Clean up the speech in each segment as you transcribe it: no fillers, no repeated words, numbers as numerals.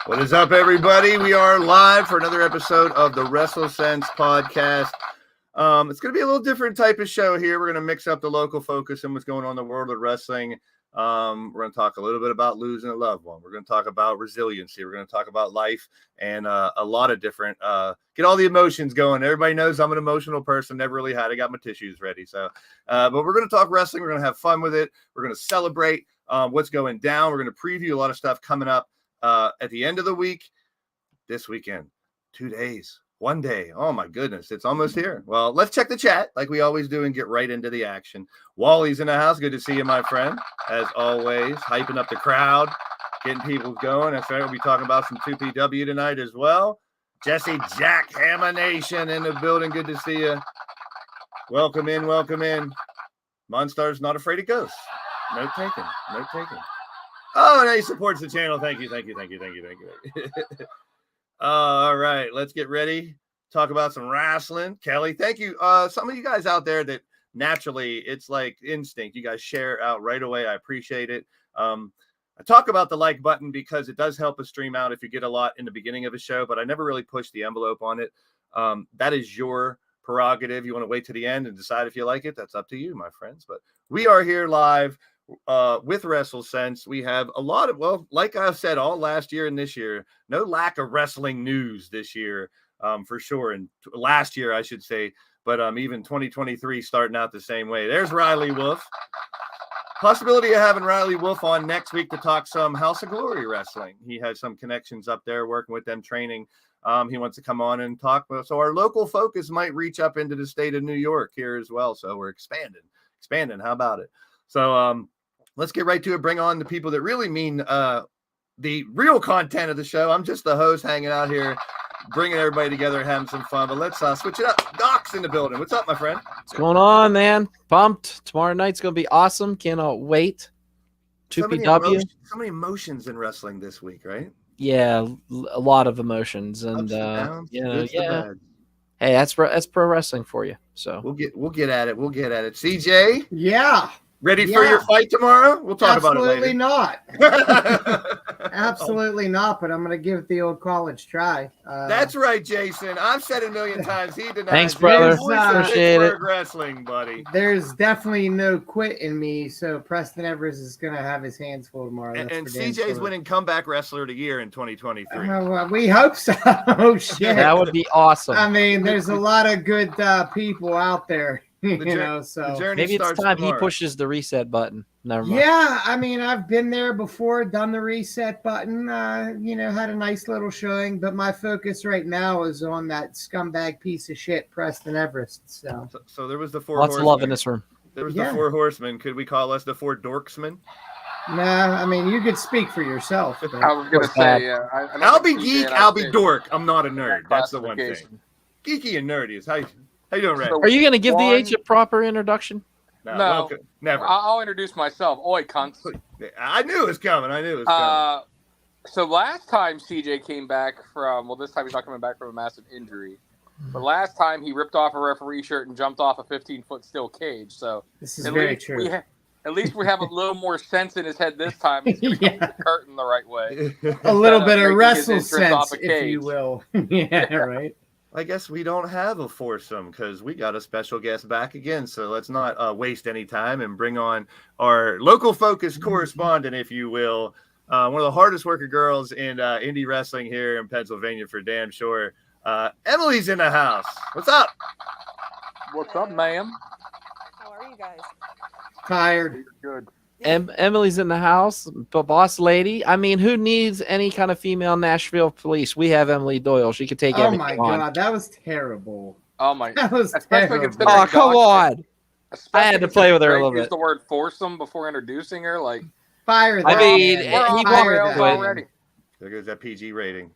What is up, everybody? We are live for another episode of the WrestleSense podcast. It's going to be a little different type of show here. We're going to mix up the local focus and what's going on in the world of wrestling. We're going to talk a little bit about losing a loved one. We're going to talk about resiliency. We're going to talk about life and a lot of different, get all the emotions going. Everybody knows I'm an emotional person. Never really had. I got my tissues ready. So, but we're going to talk wrestling. We're going to have fun with it. We're going to celebrate what's going down. We're going to preview a lot of stuff coming up at the end of the week, this weekend, 2 days, 1 day. Oh my goodness, it's almost here. Well, let's check the chat like we always do and get right into the action. Wally's in the house. Good to see you, my friend. As always, hyping up the crowd, getting people going. That's right. We'll be talking about some 2PW tonight as well. Jesse Jack Hammer Nation in the building. Good to see you. Welcome in. Welcome in. Monstar's not afraid of ghosts. Note taken. Note taken. Oh, and he supports the channel. Thank you. All right, let's get ready. Talk about some wrestling. Kelly, thank you. Some of you guys out there that naturally, it's like instinct. You guys share out right away. I appreciate it. I talk about the like button because it does help us stream out if you get a lot in the beginning of a show, but I never really push the envelope on it. That is your prerogative. You want to wait to the end and decide if you like it. That's up to you, my friends. But we are here live with WrestleSense. We have a lot of, well, like I said, all last year and this year, no lack of wrestling news this year, for sure. And last year, I should say, but even 2023 starting out the same way. There's Riley Wolf. Possibility of having Riley Wolf on next week to talk some House of Glory wrestling. He has some connections up there working with them training. He wants to come on and talk. So our local focus might reach up into the state of New York here as well. So we're expanding. How about it? So, let's get right to it. Bring on the people that really mean the real content of the show. I'm just the host hanging out here, bringing everybody together and having some fun. But let's switch it up. Doc's in the building. What's up, my friend? What's going on, man? Pumped. Tomorrow night's going to be awesome. Cannot wait. 2PW. So many emotions in wrestling this week, right? Yeah, a lot of emotions. And yeah. Hey, that's pro wrestling for you. So we'll get at it. CJ? Yeah. Ready for your fight tomorrow? We'll talk about it later. Absolutely not. Absolutely not, but I'm going to give it the old college try. That's right, Jason. I've said it a million times. He denies. Thanks, brother. Appreciate it. Wrestling, buddy. There's definitely no quit in me, so Preston Evers is going to have his hands full tomorrow. And CJ's winning Comeback Wrestler of the Year in 2023. Well, we hope so. Oh, shit. That would be awesome. I mean, there's a lot of good people out there. So maybe it's time he pushes the reset button. Never mind. Yeah, I mean, I've been there before, done the reset button, had a nice little showing, but my focus right now is on that scumbag piece of shit, Preston Everest. So there was the 4 Lots of love in this room. There was the 4 horsemen. Could we call us the 4 dorksmen? Nah, I mean, you could speak for yourself. But... I was going to say, I'll be geek, I'll be dork. I'm not a nerd. That's the one thing. Geeky and nerdy is how you doing, Ray? Are you going to give the H a proper introduction? No, never. I'll introduce myself. Oi, cunts. I knew it was coming. So last time CJ came back this time he's not coming back from a massive injury. But last time he ripped off a referee shirt and jumped off a 15-foot steel cage. So this is very true. At least we have a little more sense in his head this time. He's going to the curtain the right way. A little bit of WrestleSense, if you will. Yeah, right. I guess we don't have a foursome because we got a special guest back again. So let's not waste any time and bring on our local focus correspondent, if you will. One of the hardest working girls in indie wrestling here in Pennsylvania for damn sure. Emily's in the house. What's up? What's up, ma'am? How are you guys? Tired. Good. Emily's in the house, but boss lady. I mean, who needs any kind of female Nashville police? We have Emily Doyle. She could take everything on. Oh my god, that was terrible. Oh my, that was terrible. Oh come on! I had to play with her a little bit. Use the word foursome before introducing her, like fire. I mean, he walked already. There goes that PG rating.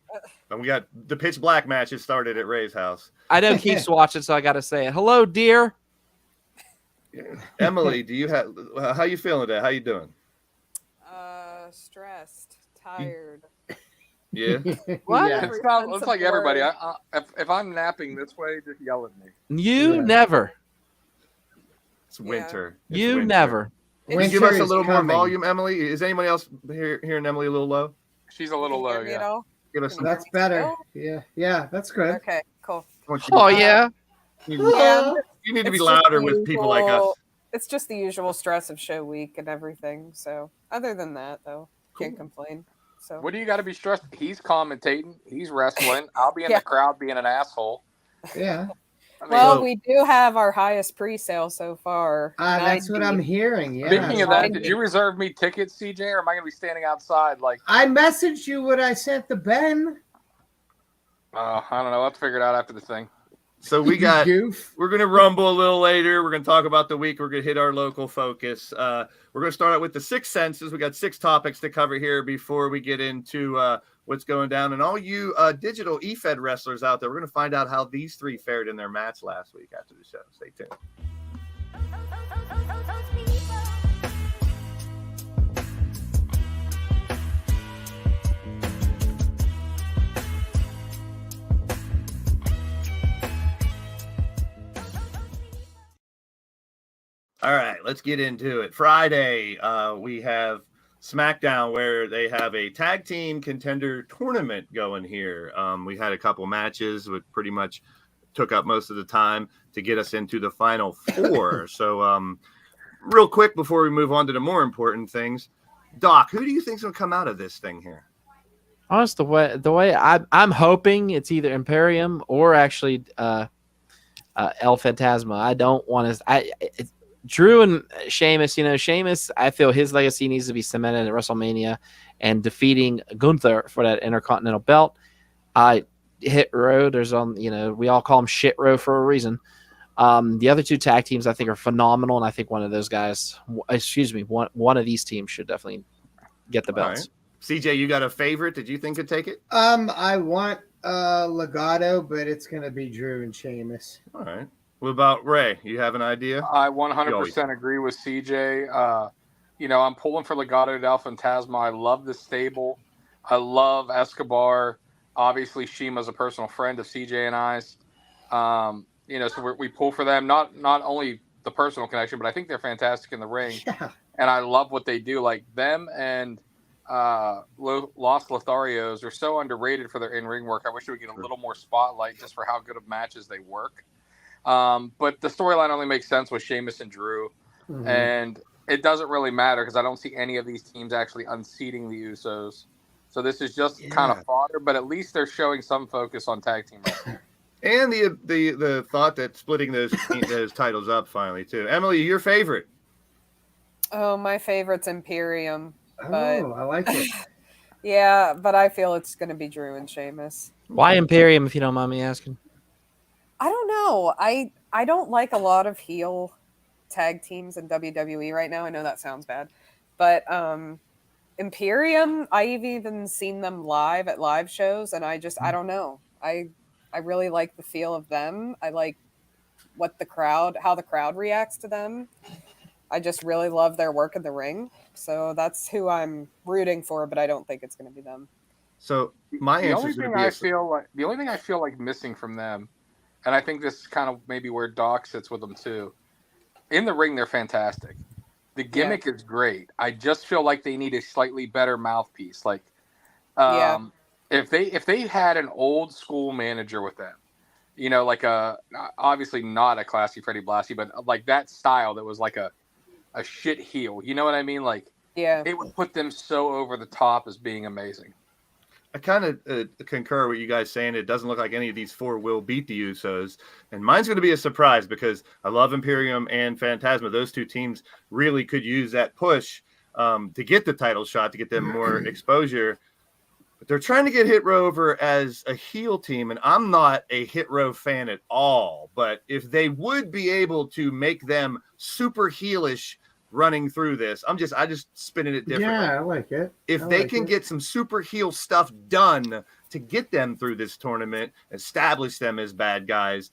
And we got the pitch black matches started at Ray's house. I know Keith's watching, so I got to say it. Hello, dear. Emily, do you have? How you feeling today? How you doing? Stressed, tired. Yeah. What? Yeah. It looks like everybody. If I'm napping this way, just yell at me. You never. It's winter. Yeah. You never. Can you give us a little more volume, Emily? Is anybody else hearing Emily a little low? She's a little low. Yeah. Give us some. That's better. Yeah, that's good. Okay, cool. Oh yeah. You need to be louder with people like us. It's just the usual stress of show week and everything. So other than that, though, can't complain. So what do you got to be stressed? He's commentating. He's wrestling. I'll be in the crowd being an asshole. Yeah. I mean, well, we do have our highest pre-sale so far. That's what I'm hearing. Yeah. Speaking of that, did you reserve me tickets, CJ, or am I going to be standing outside? Like I messaged you what I sent to Ben. I don't know. Let's figure it out after the thing. So we're going to rumble a little later. We're going to talk about the week. We're going to hit our local focus. We're going to start out with the 6 senses. We got 6 topics to cover here before we get into what's going down. And all you digital eFed wrestlers out there, we're going to find out how these 3 fared in their match last week after the show. Stay tuned. All right, let's get into it. Friday, we have SmackDown where they have a tag team contender tournament going here. We had a couple matches which pretty much took up most of the time to get us into the final 4. So real quick before we move on to the more important things, Doc, who do you think's going to come out of this thing here? Honest, the way I'm hoping it's either Imperium or actually El Fantasma. I don't want to. Drew and Sheamus, Sheamus, I feel his legacy needs to be cemented at WrestleMania and defeating Gunther for that Intercontinental belt. Hit Row, we all call him Shit Row for a reason. The other 2 tag teams I think are phenomenal, and I think one of those guys, one of these teams should definitely get the belts. Right. CJ, you got a favorite? Did you think could take it? I want Legado, but it's going to be Drew and Sheamus. All right. What about Ray? You have an idea? I 100% agree with CJ. I'm pulling for Legado del Fantasma. I love the stable. I love Escobar. Obviously, Shima's a personal friend of CJ and I's. So we pull for them. Not only the personal connection, but I think they're fantastic in the ring. Yeah. And I love what they do. Like them and Los Lotharios are so underrated for their in-ring work. I wish we would get a little more spotlight just for how good of matches they work. But the storyline only makes sense with Sheamus and Drew. Mhm. And it doesn't really matter because I don't see any of these teams actually unseating the Usos. So this is just kind of fodder, but at least they're showing some focus on tag team wrestling. And the thought that splitting those titles up finally too. Emily, your favorite? Oh, my favorite's Imperium. Oh, But I like it. yeah, but I feel it's going to be Drew and Sheamus. Why Imperium, if you don't mind me asking? I don't know. I don't like a lot of heel tag teams in WWE right now. I know that sounds bad, but Imperium, I've even seen them live at live shows, and I don't know. I really like the feel of them. I like how the crowd reacts to them. I just really love their work in the ring. So that's who I'm rooting for, but I don't think it's going to be them. So my The answer only is going thing to be the only thing I feel like missing from them, and I think this is kind of maybe where Doc sits with them too. In the ring, they're fantastic. The gimmick is great. I just feel like they need a slightly better mouthpiece. Like, if they had an old school manager with them, you know, like obviously not a classy Freddie Blassie, but like that style that was like a shit heel. You know what I mean? Like, it would put them so over the top as being amazing. I kind of concur with you guys saying it doesn't look like any of these four will beat the Usos. And mine's going to be a surprise because I love Imperium and Phantasma. Those two teams really could use that push to get the title shot, to get them more exposure. But they're trying to get Hit Row over as a heel team, and I'm not a Hit Row fan at all. But if they would be able to make them super heelish running through this, I just spinning it differently. Yeah, I like it. If they can get some super heel stuff done to get them through this tournament, establish them as bad guys.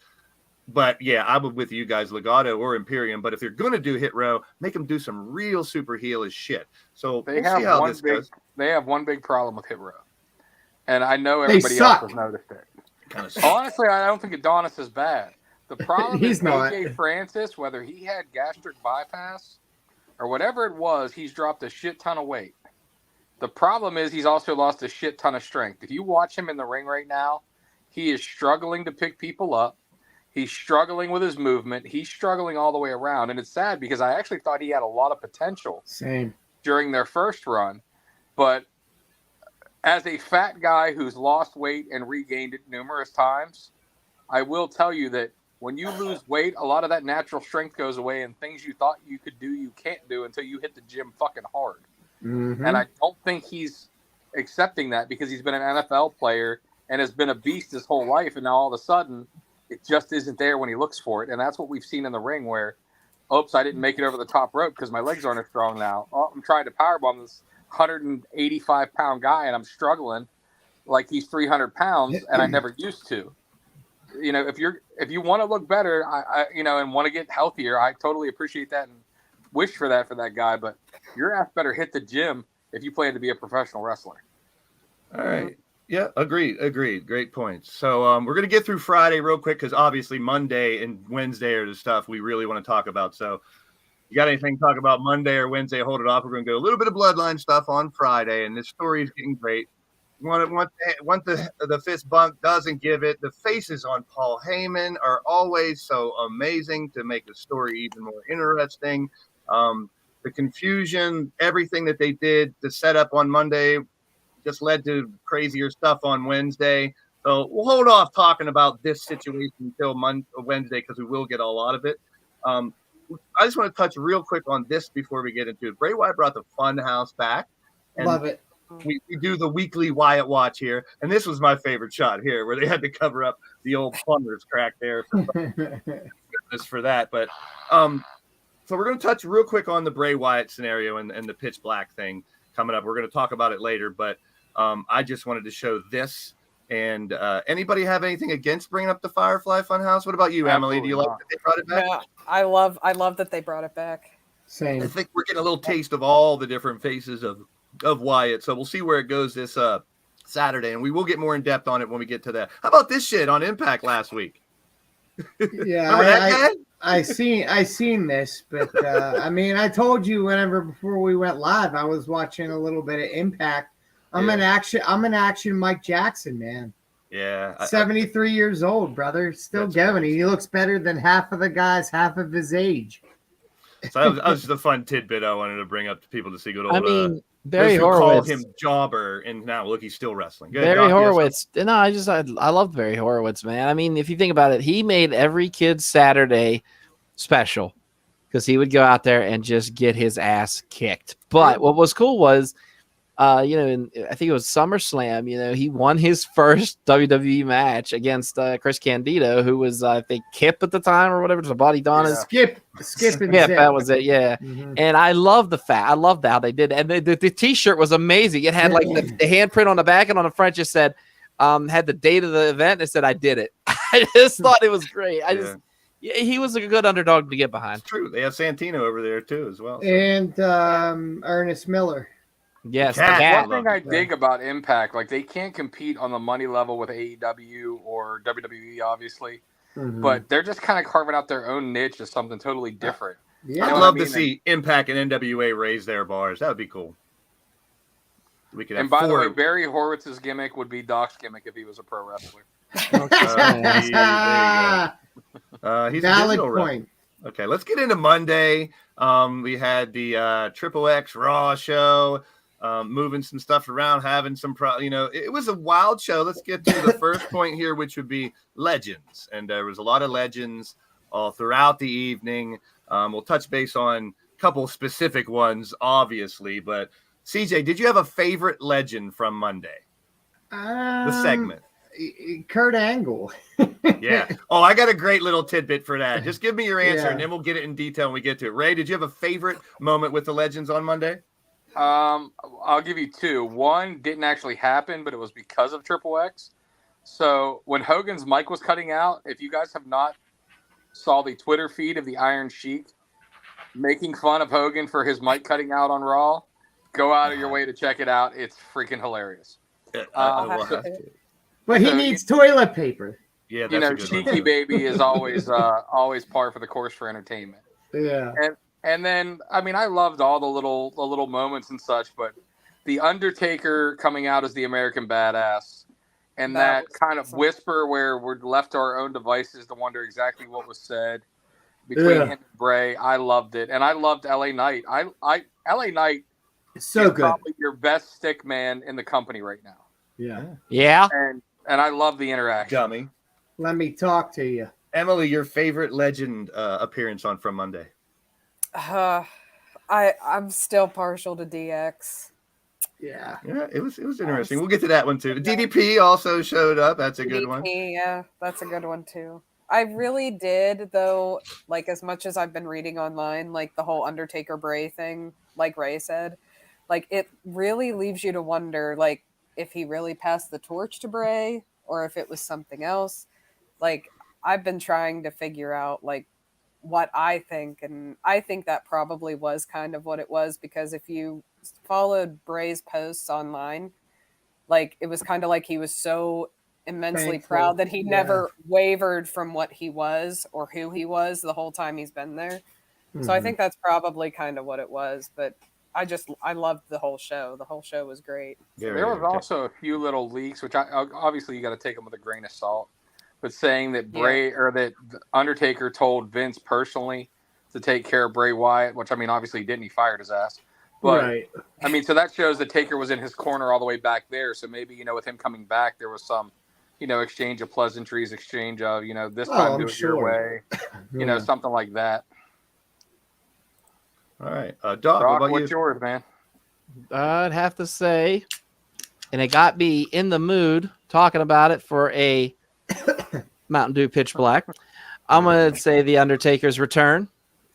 But yeah, I would with you guys, Legado or Imperium. But if they're going to do Hit Row, make them do some real super heelish shit. So we'll see how this goes. They have one big problem with Hit Row. And I know everybody else has noticed it. Honestly, I don't think Adonis is bad. The problem is AJ Francis, whether he had gastric bypass or whatever it was, he's dropped a shit ton of weight. The problem is he's also lost a shit ton of strength. If you watch him in the ring right now, he is struggling to pick people up. He's struggling with his movement. He's struggling all the way around. And it's sad because I actually thought he had a lot of potential during their first run. But as a fat guy who's lost weight and regained it numerous times, I will tell you that when you lose weight, a lot of that natural strength goes away, and things you thought you could do, you can't do until you hit the gym fucking hard. Mm-hmm. And I don't think he's accepting that because he's been an NFL player and has been a beast his whole life, and now all of a sudden it just isn't there when he looks for it. And that's what we've seen in the ring where, oops, I didn't make it over the top rope because my legs aren't as strong now. Oh, I'm trying to powerbomb this 185-pound guy, and I'm struggling like he's 300 pounds, and I never used to. You know, if you want to look better, I and want to get healthier, I totally appreciate that and wish for that guy. But your ass better hit the gym if you plan to be a professional wrestler. All right. Yeah, agreed. Great points. So we're going to get through Friday real quick because obviously Monday and Wednesday are the stuff we really want to talk about. So you got anything to talk about Monday or Wednesday, hold it off. We're going to go a little bit of Bloodline stuff on Friday, and this story is getting great. Once the fist bump doesn't give it, the faces on Paul Heyman are always so amazing to make the story even more interesting. The confusion, everything that they did to set up on Monday just led to crazier stuff on Wednesday. So we'll hold off talking about this situation until Wednesday because we will get a lot of it. I just want to touch real quick on this before we get into it. Bray Wyatt brought the Fun House back. And love it. We do the weekly Wyatt Watch here, and this was my favorite shot here, where they had to cover up the old plumber's crack there for that. But so we're going to touch real quick on the Bray Wyatt scenario and the pitch black thing coming up. We're going to talk about it later, but I just wanted to show this. And anybody have anything against bringing up the Firefly Funhouse? What about you, Absolutely Emily? Do you like that they brought it back? Yeah, I love that they brought it back. Same. I think we're getting a little taste of all the different faces of Wyatt. So we'll see where it goes this Saturday, and we will get more in depth on it when we get to that. How about this shit on Impact last week? Yeah, Remember that guy? I seen this, but I mean, I told you before we went live, I was watching a little bit of Impact. I'm an action Mike Jackson, man. Yeah. 73 years old, brother. Still going. He looks better than half of the guys half of his age. So that was just a fun tidbit I wanted to bring up to people to see good old. I mean, Barry those who called Horowitz. him Jobber, and now look, he's still wrestling. Good, Barry Doc, Horowitz. No, I love Barry Horowitz, man. I mean, if you think about it, he made every kid's Saturday special because he would go out there and just get his ass kicked. But what was cool was, I think it was SummerSlam. He won his first WWE match against Chris Candido, who was I think Kip at the time or whatever. It was a Body Donna. Skip. That was it. Yeah. Mm-hmm. And I love the fact. I loved how they did it. And the T-shirt was amazing. It had like the handprint on the back, and on the front just said, had the date of the event. And it said, "I did it." I just thought it was great. He was a good underdog to get behind. It's true. They have Santino over there too, as well. So. And Ernest Miller. Yes, One thing I dig about Impact, like they can't compete on the money level with AEW or WWE, obviously, but they're just kind of carving out their own niche as something totally different. Yeah, I'd love to see Impact and NWA raise their bars. That would be cool. We could. And by the way, Barry Horowitz's gimmick would be Doc's gimmick if he was a pro wrestler. There you go. He's valid a point. Okay, let's get into Monday. We had the XXX Raw show. Moving some stuff around, having some it was a wild show. Let's get to the first point here, which would be legends. And there was a lot of legends all throughout the evening. We'll touch base on a couple specific ones, obviously. But CJ, did you have a favorite legend from Monday? The segment. Kurt Angle. Yeah. Oh, I got a great little tidbit for that. Just give me your answer, and then we'll get it in detail when we get to it. Ray, did you have a favorite moment with the legends on Monday? I'll give you two. One didn't actually happen, but it was because of XXX. So when Hogan's mic was cutting out, if you guys have not saw the Twitter feed of the Iron Sheik making fun of Hogan for his mic cutting out on Raw, go out of your way to check it out. It's freaking hilarious. I will have to. But he needs toilet paper. Yeah, that's Cheeky Baby is always par for the course for entertainment. Yeah. And then, I mean, I loved all the little moments and such, but the Undertaker coming out as the American Badass, and that kind of whisper where we're left to our own devices to wonder exactly what was said between him and Bray. I loved it, and I loved LA Knight. LA Knight is so good. Probably your best stick man in the company right now. Yeah. And I love the interaction. Dummy. Let me talk to you, Emily. Your favorite legend appearance on From Monday? I'm still partial to DX. Yeah, it was interesting. We'll get to that one too. DDP also showed up. That's a good one. Yeah, that's a good one too. I really did, though, like as much as I've been reading online, like the whole Undertaker Bray thing, like Ray said, like it really leaves you to wonder, like if he really passed the torch to Bray or if it was something else. Like I've been trying to figure out like what I think, and I think that probably was kind of what it was, because if you followed Bray's posts online, like it was kind of like he was so immensely proud that he never wavered from what he was or who he was the whole time he's been there. So I think that's probably kind of what it was, but I loved the whole show. The whole show was great. There was also a few little leaks, which obviously you got to take them with a grain of salt, but saying that Bray or that Undertaker told Vince personally to take care of Bray Wyatt, which I mean, obviously he didn't. He fired his ass. But I mean, so that shows that Taker was in his corner all the way back there. So maybe, with him coming back, there was some, exchange of pleasantries, exchange of, this time do it your way, something like that. All right. Doc, Rock, what's yours, man? I'd have to say, and it got me in the mood talking about it for a Mountain Dew Pitch Black. I'm going to say the Undertaker's return.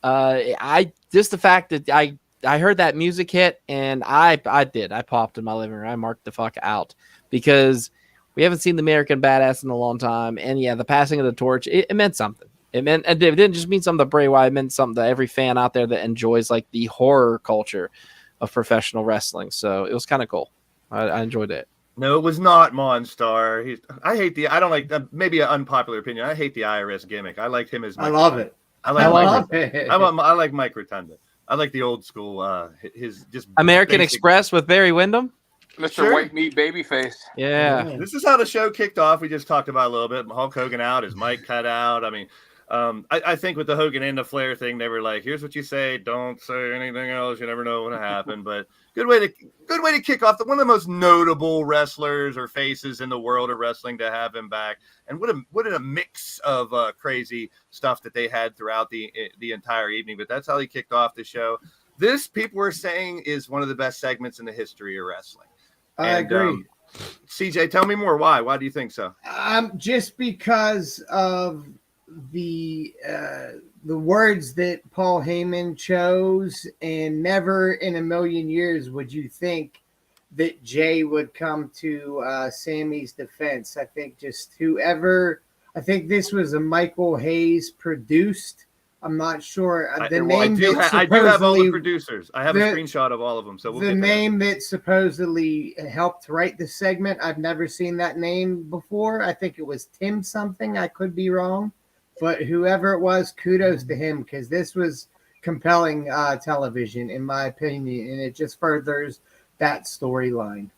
Just the fact that I heard that music hit, and I popped in my living room. I marked the fuck out because we haven't seen the American Badass in a long time. And the passing of the torch, it meant something. It didn't just mean something to Bray Wyatt. It meant something to every fan out there that enjoys like the horror culture of professional wrestling. So it was kind of cool. I enjoyed it. No, it was not Monstar. I don't like, maybe an unpopular opinion. I hate the IRS gimmick. I liked him as much. I love it. I like I Mike. love it. I like Mike Rotunda. I like the old school. His just American basic- Express with Barry Windham. Mr. Sure. White Meat Babyface. Yeah. This is how the show kicked off. We just talked about a little bit. Hulk Hogan out, his mic cut out. I mean, I think with the Hogan and the Flair thing, they were like, "Here's what you say. Don't say anything else. You never know what'll happen." But good way to kick off one of the most notable wrestlers or faces in the world of wrestling to have him back. And what a mix of crazy stuff that they had throughout the entire evening. But that's how he kicked off the show. This, people were saying, is one of the best segments in the history of wrestling. I agree. CJ, tell me more. Why? Why do you think so? Just because of the words that Paul Heyman chose, and never in a million years would you think that Jay would come to Sammy's defense. I think I think this was a Michael Hayes produced. I'm not sure. I do have all the producers. I have a screenshot of all of them. So we'll the name that supposedly helped write the segment, I've never seen that name before. I think it was Tim something. I could be wrong. But whoever it was, kudos to him, because this was compelling television, in my opinion, and it just furthers that storyline.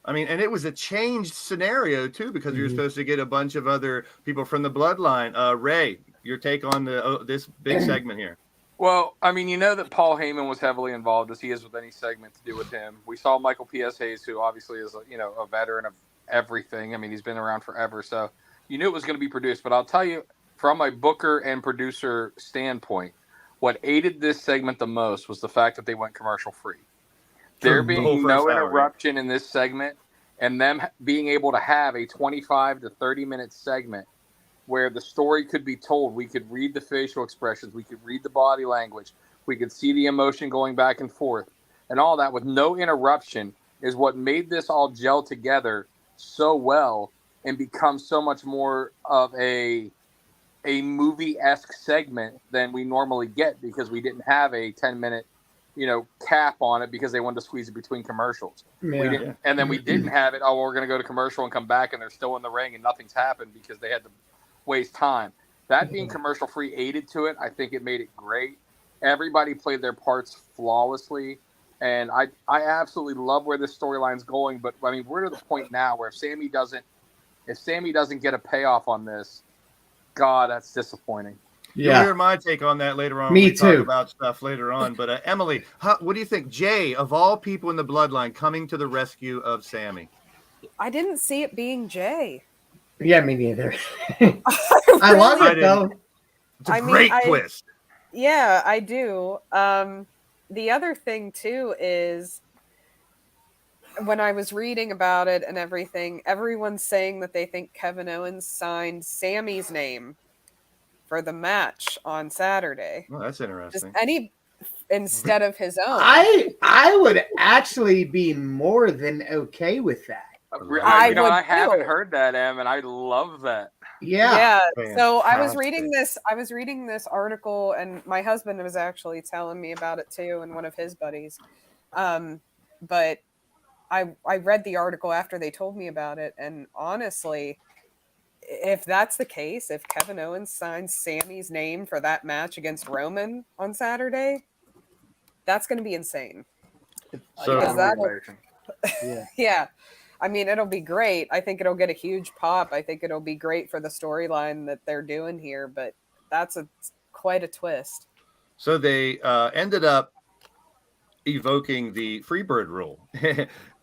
I mean, and it was a changed scenario, too, because you're supposed to get a bunch of other people from the bloodline. Ray, your take on this big segment here. Well, I mean, you know that Paul Heyman was heavily involved, as he is with any segment to do with him. We saw Michael P.S. Hayes, who obviously is a veteran of everything. I mean, he's been around forever, so you knew it was going to be produced. But I'll tell you, from a booker and producer standpoint, what aided this segment the most was the fact that they went commercial free. There being no interruption in this segment, and them being able to have a 25 to 30 minute segment where the story could be told. We could read the facial expressions, we could read the body language, we could see the emotion going back and forth, and all that with no interruption is what made this all gel together so well and become so much more of a movie-esque segment than we normally get, because we didn't have a 10-minute, cap on it because they wanted to squeeze it between commercials. Yeah. And then we didn't have it. Oh, we're going to go to commercial and come back and they're still in the ring and nothing's happened because they had to waste time. That being commercial-free aided to it. I think it made it great. Everybody played their parts flawlessly, and I absolutely love where this storyline's going. But I mean, we're to the point now where if Sami doesn't get a payoff on this, God, that's disappointing. You'll hear my take on that later on. Me when we too. Talk about stuff later on. But Emily, what do you think? Jay, of all people in the bloodline, coming to the rescue of Sami. I didn't see it being Jay. Yeah, me neither. I love it though. It's a great twist. Yeah, I do. The other thing too is, when I was reading about it and everything, everyone's saying that they think Kevin Owens signed Sami's name for the match on Saturday. Oh, that's interesting. Just instead of his own. I would actually be more than okay with that. I haven't heard that, Em, and I love that. Yeah. So I was reading this article, and my husband was actually telling me about it too, and one of his buddies. But I read the article after they told me about it, and honestly, if that's the case, if Kevin Owens signs Sami's name for that match against Roman on Saturday, that's going to be insane. So yeah. I mean, it'll be great. I think it'll get a huge pop. I think it'll be great for the storyline that they're doing here, but that's quite a twist. So they ended up evoking the Freebird rule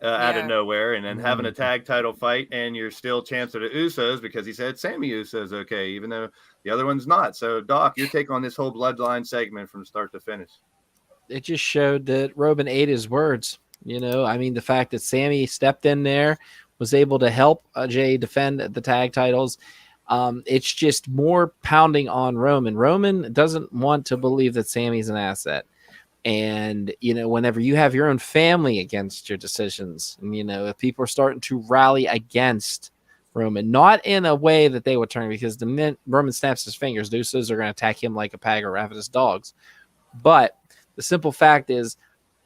out of nowhere, and then having a tag title fight, and you're still chance of the Usos, because he said Sami Uso's okay, even though the other one's not. So, Doc, your take on this whole bloodline segment from start to finish? It just showed that Roman ate his words. I mean, the fact that Sami stepped in there, was able to help Jay defend the tag titles. It's just more pounding on Roman. Roman doesn't want to believe that Sami's an asset. And, whenever you have your own family against your decisions, and, if people are starting to rally against Roman, not in a way that they would turn, because the minute Roman snaps his fingers, the Usos are going to attack him like a pack of ravenous dogs. But the simple fact is,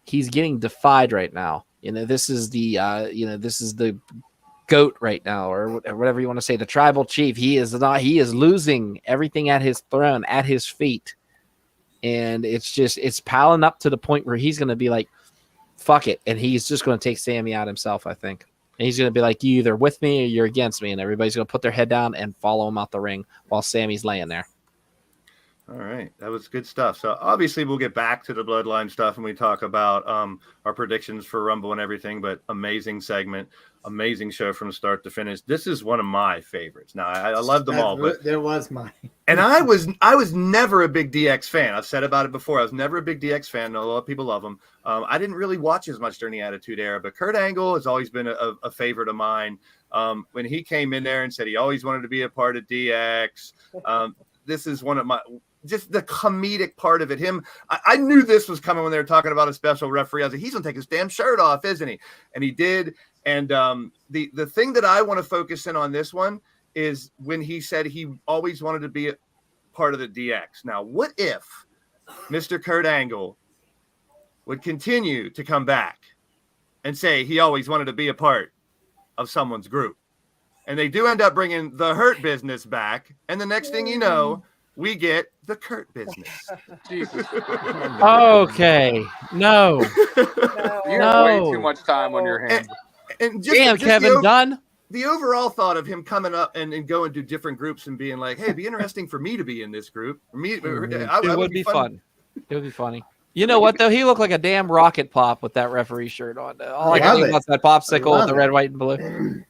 he's getting defied right now. This is the GOAT right now, or whatever you want to say, the tribal chief. He is losing everything at his throne, at his feet. and it's piling up to the point where he's going to be like, fuck it, and he's just going to take Sami out himself, I think. And he's going to be like, you either with me or you're against me, and everybody's going to put their head down and follow him out the ring while Sami's laying there. All right, that was good stuff. So obviously we'll get back to the Bloodline stuff when we talk about our predictions for Rumble and everything, but amazing segment, amazing show from start to finish. This is one of my favorites. Now I love them all, but there was mine. And I was never a big DX fan. I've said about it before. I was never a big DX fan. A lot of people love him. I didn't really watch as much during the Attitude Era, but Kurt Angle has always been a favorite of mine. When he came in there and said he always wanted to be a part of DX, this is one of my just the comedic part of it. I knew this was coming when they were talking about a special referee. I was like, he's gonna take his damn shirt off, isn't he? And he did. And the thing that I want to focus in on this one is when he said he always wanted to be a part of the DX. Now, what if Mr. Kurt Angle would continue to come back and say he always wanted to be a part of someone's group? And they do end up bringing the Hurt Business back. And the next thing you know, we get the Kurt Business. Jesus. Okay. No. You have way too much time on your hands. And just, Damn, just Kevin Dunn. The overall thought of him coming up and going to different groups and being like, hey, it'd be interesting for me to be in this group. For me, It would be fun. It would be funny. You know what, though? He looked like a damn rocket pop with that referee shirt on. All I can think about that popsicle with the red, white, and blue.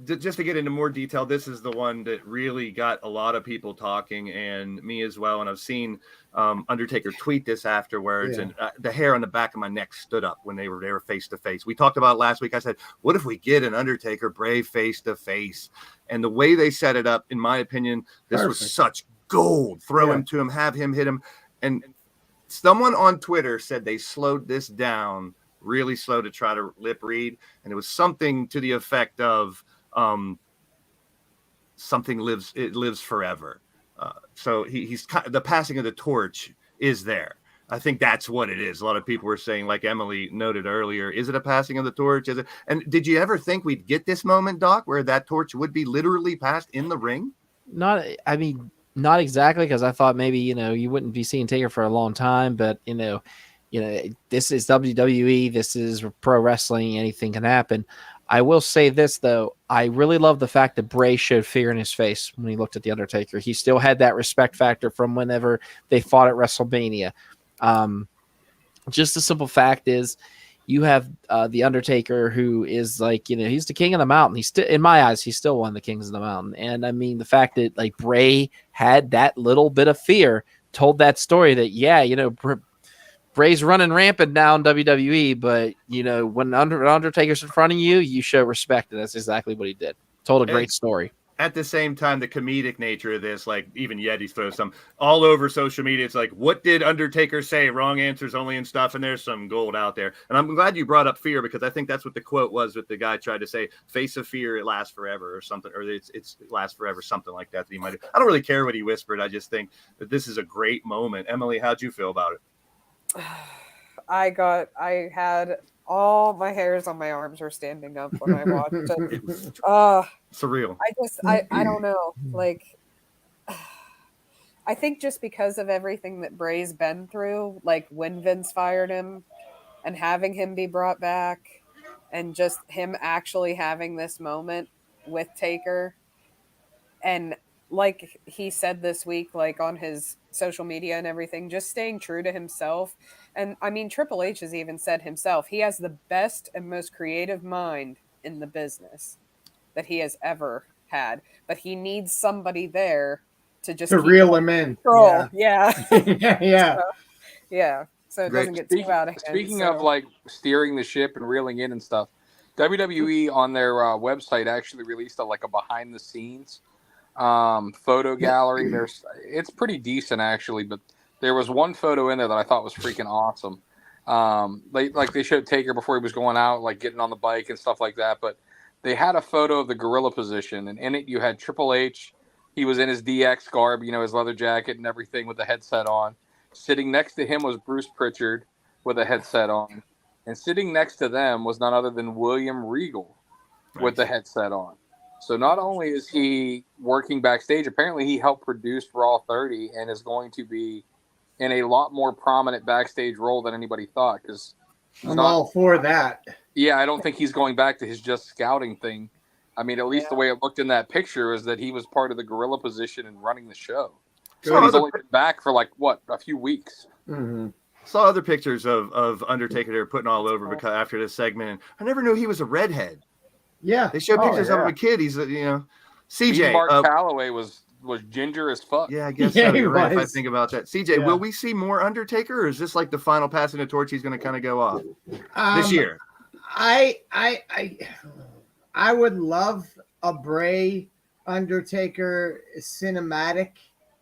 Just to get into more detail, this is the one that really got a lot of people talking, and me as well. And I've seen Undertaker tweet this afterwards, and the hair on the back of my neck stood up when they were face to face. We talked about it last week. I said, what if we get an Undertaker Bray face to face? And the way they set it up, in my opinion, this was such gold. Throw him to him, have him hit him. And someone on Twitter said they slowed this down really slow to try to lip read, and it was something to the effect of something lives forever. So he's the passing of the torch is there. I think that's what it is. A lot of people were saying, like Emily noted earlier, is it a passing of the torch? Is it? And did you ever think we'd get this moment, Doc, where that torch would be literally passed in the ring? Not exactly, because I thought maybe, you wouldn't be seeing Taker for a long time, but this is WWE, this is pro wrestling, anything can happen. I will say this, though. I really love the fact that Bray showed fear in his face when he looked at The Undertaker. He still had that respect factor from whenever they fought at WrestleMania. Just the simple fact is you have The Undertaker, who is like, he's the king of the mountain. He's still, in my eyes, he's still one of the kings of the mountain. And I mean, the fact that like Bray had that little bit of fear told that story that, Bray's running rampant now in WWE, but when Undertaker's in front of you, you show respect, and that's exactly what he did. Told a great story. At the same time, the comedic nature of this, like even Yetis throw some all over social media. It's like, what did Undertaker say? Wrong answers only and stuff. And there's some gold out there. And I'm glad you brought up fear, because I think that's what the quote was with the guy tried to say, face of fear, it lasts forever or something, or it's lasts forever, something like that. He might. I don't really care what he whispered. I just think that this is a great moment. Emily, how'd you feel about it? I had all my hairs on my arms were standing up when I watched it. It was surreal. I don't know. Like, I think just because of everything that Bray's been through, like when Vince fired him and having him be brought back and just him actually having this moment with Taker. And like he said this week, like on his social media and everything, just staying true to himself. And I mean, Triple H has even said himself, he has the best and most creative mind in the business that he has ever had, but he needs somebody there to reel him in. Yeah. So it doesn't get too out of hand. Speaking of like steering the ship and reeling in and stuff, WWE on their website actually released a behind the scenes photo gallery. It's pretty decent actually, but there was one photo in there that I thought was freaking awesome. They showed Taker before he was going out, like getting on the bike and stuff like that, but they had a photo of the gorilla position, and in it you had Triple H. He was in his DX garb, his leather jacket and everything with the headset on. Sitting next to him was Bruce Pritchard with a headset on, and sitting next to them was none other than William Regal with the headset on. So not only is he working backstage, apparently he helped produce Raw 30 and is going to be in a lot more prominent backstage role than anybody thought. Because I'm all for that. Yeah, I don't think he's going back to his just scouting thing. I mean, at least the way it looked in that picture is that he was part of the gorilla position and running the show. So he's only been back for a few weeks. Mm-hmm. Saw other pictures of Undertaker they're putting all over because after this segment, and I never knew he was a redhead. Yeah, they showed pictures of him a kid. He's CJ. Mark Calloway was ginger as fuck. Yeah, I guess so. You're right if I think about that. CJ, will we see more Undertaker, or is this like the final passing the torch? He's going to kind of go off this year. I would love a Bray Undertaker cinematic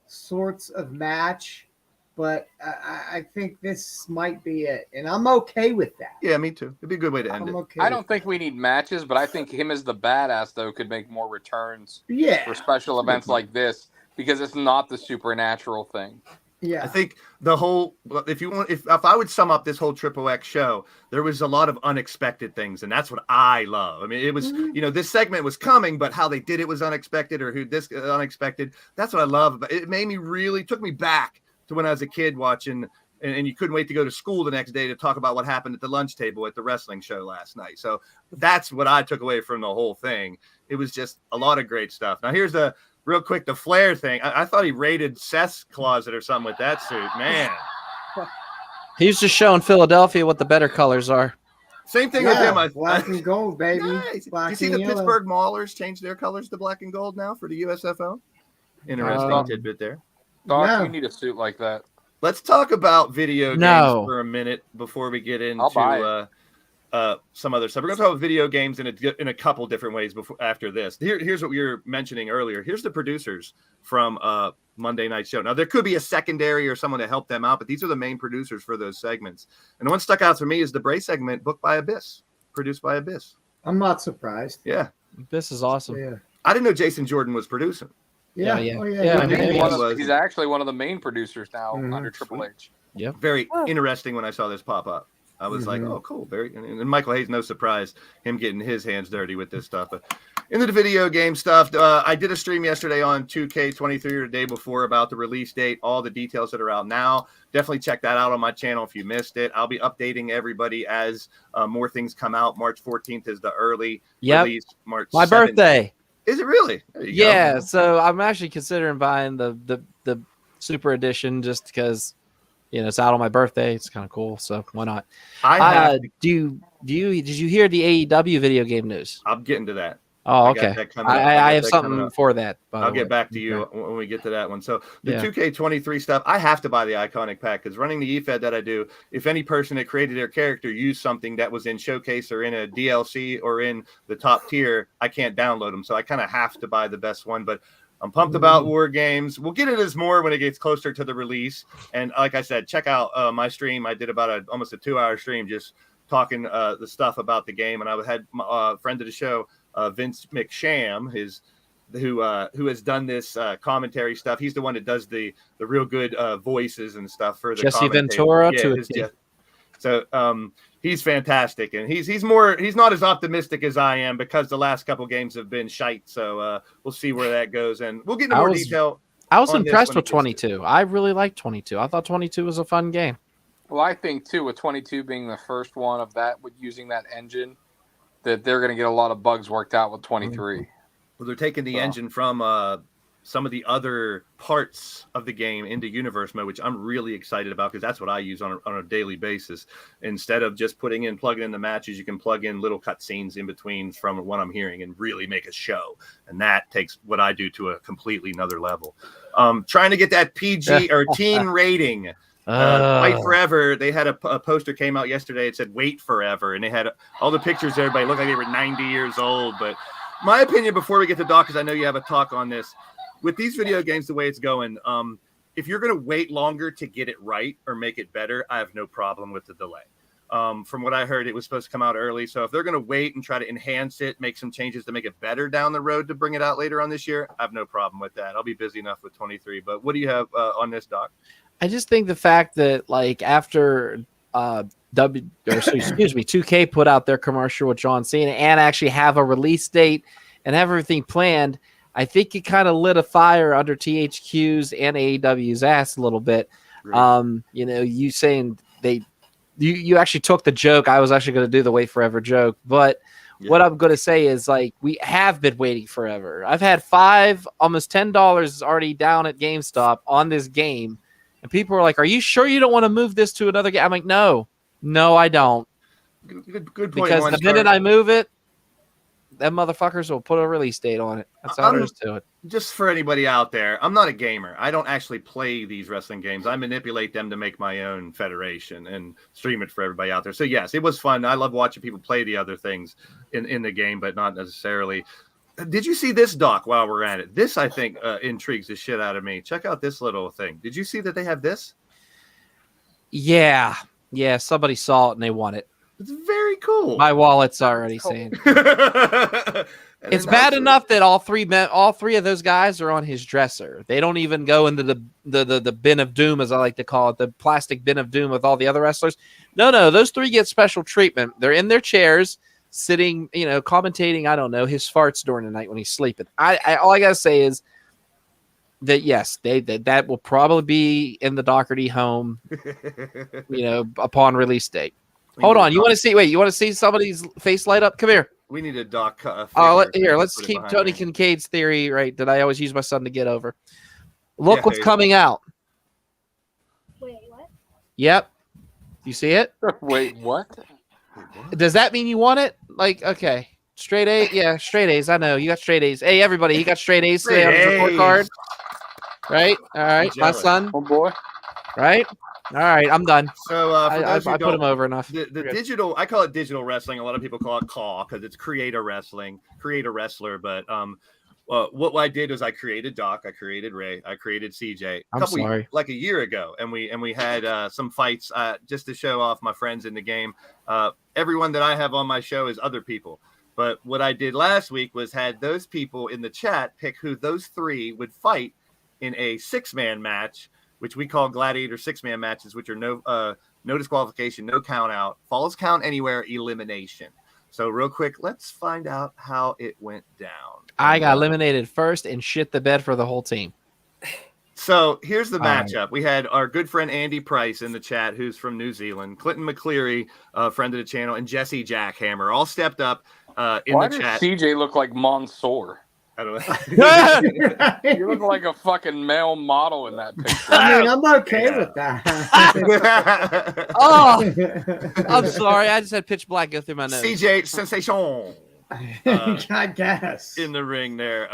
sorts of match, but I think this might be it, and I'm okay with that. Yeah, me too. It'd be a good way to end it. Okay I don't think we need matches, but I think him as the badass though could make more returns. Yeah, for special events like this because it's not the supernatural thing. Yeah, I think the whole if I would sum up this whole Triple X show, there was a lot of unexpected things, and that's what I love. I mean, it was this segment was coming, but how they did it was unexpected, or who this unexpected. That's what I love. But it made me took me back to when I was a kid watching, and you couldn't wait to go to school the next day to talk about what happened at the lunch table at the wrestling show last night. So that's what I took away from the whole thing. It was just a lot of great stuff. Now here's the real quick, the Flair thing. I thought he raided Seth's closet or something with that suit, man. He's just showing Philadelphia what the better colors are. Same thing with him. Black and gold, baby. Nice. Black you see and the yellow. Pittsburgh Maulers change their colors to black and gold now for the USFL? Interesting tidbit there. Doc, you need a suit like that. Let's talk about video games for a minute before we get into some other stuff. We're going to talk about video games in a couple different ways after this. Here's what we were mentioning earlier. Here's the producers from Monday Night Show. Now, there could be a secondary or someone to help them out, but these are the main producers for those segments. And the one stuck out for me is the Bray segment, booked by Abyss, produced by Abyss. I'm not surprised. Yeah. This is awesome. Yeah. I didn't know Jason Jordan was producing. Yeah. He's actually one of the main producers now under Triple H. Yeah. Very interesting when I saw this pop up. I was like, oh, cool. And Michael Hayes, no surprise, him getting his hands dirty with this stuff. But into the video game stuff, I did a stream yesterday on 2K23 or the day before about the release date, all the details that are out now. Definitely check that out on my channel if you missed it. I'll be updating everybody as more things come out. March 14th is the early release. March my 7th. Birthday. Is it really? Yeah, so I'm actually considering buying the Super Edition just because it's out on my birthday. It's kind of cool, so why not? Did you hear the AEW video game news? I'm getting to that. Oh, okay. I have something for that. I'll get back to you when we get to that one. So the 2K23 stuff, I have to buy the iconic pack because running the eFed that I do, if any person that created their character used something that was in Showcase or in a DLC or in the top tier, I can't download them. So I kind of have to buy the best one. But I'm pumped about War Games. We'll get into this more when it gets closer to the release. And like I said, check out my stream. I did about almost a 2-hour stream just talking the stuff about the game. And I had a friend of the show, Vince McSham, who has done this commentary stuff.'s the one that does the real good voices and stuff for the Jesse Ventura So he's fantastic, and he's not as optimistic as I am because the last couple games have been shite. So we'll see where that goes, and we'll get into more detail. I was impressed with 22. I really liked 22. I thought 22 was a fun game. Well, I think too, with 22 being the first one of that with using that engine, that they're going to get a lot of bugs worked out with 23. Well, they're taking the engine from some of the other parts of the game into universe mode, which I'm really excited about because that's what I use on a daily basis. Instead of just plugging in the matches, you can plug in little cutscenes in between from what I'm hearing and really make a show. And that takes what I do to a completely another level. Trying to get that PG or teen rating. Fight Forever. They had a poster came out yesterday. It said "Wait Forever," and they had all the pictures. Everybody looked like they were 90 years old. But my opinion, before we get to Doc, because I know you have a talk on this, with these video games, the way it's going, if you're going to wait longer to get it right or make it better, I have no problem with the delay. From what I heard, it was supposed to come out early. So if they're going to wait and try to enhance it, make some changes to make it better down the road to bring it out later on this year, I have no problem with that. I'll be busy enough with 23. But what do you have on this, Doc? I just think the fact that after 2K put out their commercial with John Cena and actually have a release date and have everything planned, I think it kind of lit a fire under THQ's and AEW's ass a little bit. Right. You saying you actually took the joke. I was actually going to do the wait forever joke, but what I'm going to say is, like, we have been waiting forever. I've had almost $10 already down at GameStop on this game, and people are like, "Are you sure you don't want to move this to another game?" I'm like, "No, I don't." Good point. Because the minute I move it, them motherfuckers will put a release date on it. That's all there is to it. Just for anybody out there, I'm not a gamer. I don't actually play these wrestling games. I manipulate them to make my own federation and stream it for everybody out there. So yes, it was fun. I love watching people play the other things in the game, but not necessarily. Did you see this, Doc, while we're at it? This, I think, intrigues the shit out of me. Check out this little thing. Did you see that they have this? Yeah. Somebody saw it and they want it. It's very cool. My wallet's already saying. It's bad enough that all three of those guys are on his dresser. They don't even go into the bin of doom, as I like to call it, the plastic bin of doom with all the other wrestlers. No, those three get special treatment. They're in their chairs, sitting, commentating, I don't know, his farts during the night when he's sleeping. All I gotta say is that yes, that will probably be in the Doherty home, upon release date. Hold on, you want to see somebody's face light up? Come here. We need a Doc. Let's keep Tony Kincaid's theory right that I always use my son to get over. Look what's coming out. Wait, what? Yep. You see it? Wait, what? Does that mean you want it? Like, okay. Straight A? Yeah, straight A's. I know. You got straight A's. Hey, everybody, he got straight A's today on his report card. Right? All right. My son. Oh, boy. Right? All right, I'm done. So I put him over enough. The digital, I call it digital wrestling. A lot of people call it CAW because it's create a wrestler. But what I did was I created Doc, I created Ray, I created CJ. Like a year ago, and we had some fights just to show off my friends in the game. Everyone that I have on my show is other people. But what I did last week was had those people in the chat pick who those three would fight in a 6-man match, which we call gladiator 6-man matches, which are no disqualification, no count out, falls count anywhere, elimination. So real quick, let's find out how it went down. I got eliminated first and shit the bed for the whole team. So here's the matchup. We had our good friend Andy Price in the chat, who's from New Zealand, Clinton McCleary, friend of the channel, and Jesse Jackhammer all stepped up in the chat. Why does CJ look like Mansoor? I don't know. You look like a fucking male model in that picture. I mean, I'm okay with that. Oh, I'm sorry. I just had pitch black go through my nose. CJ Sensation. I guess. In the ring there.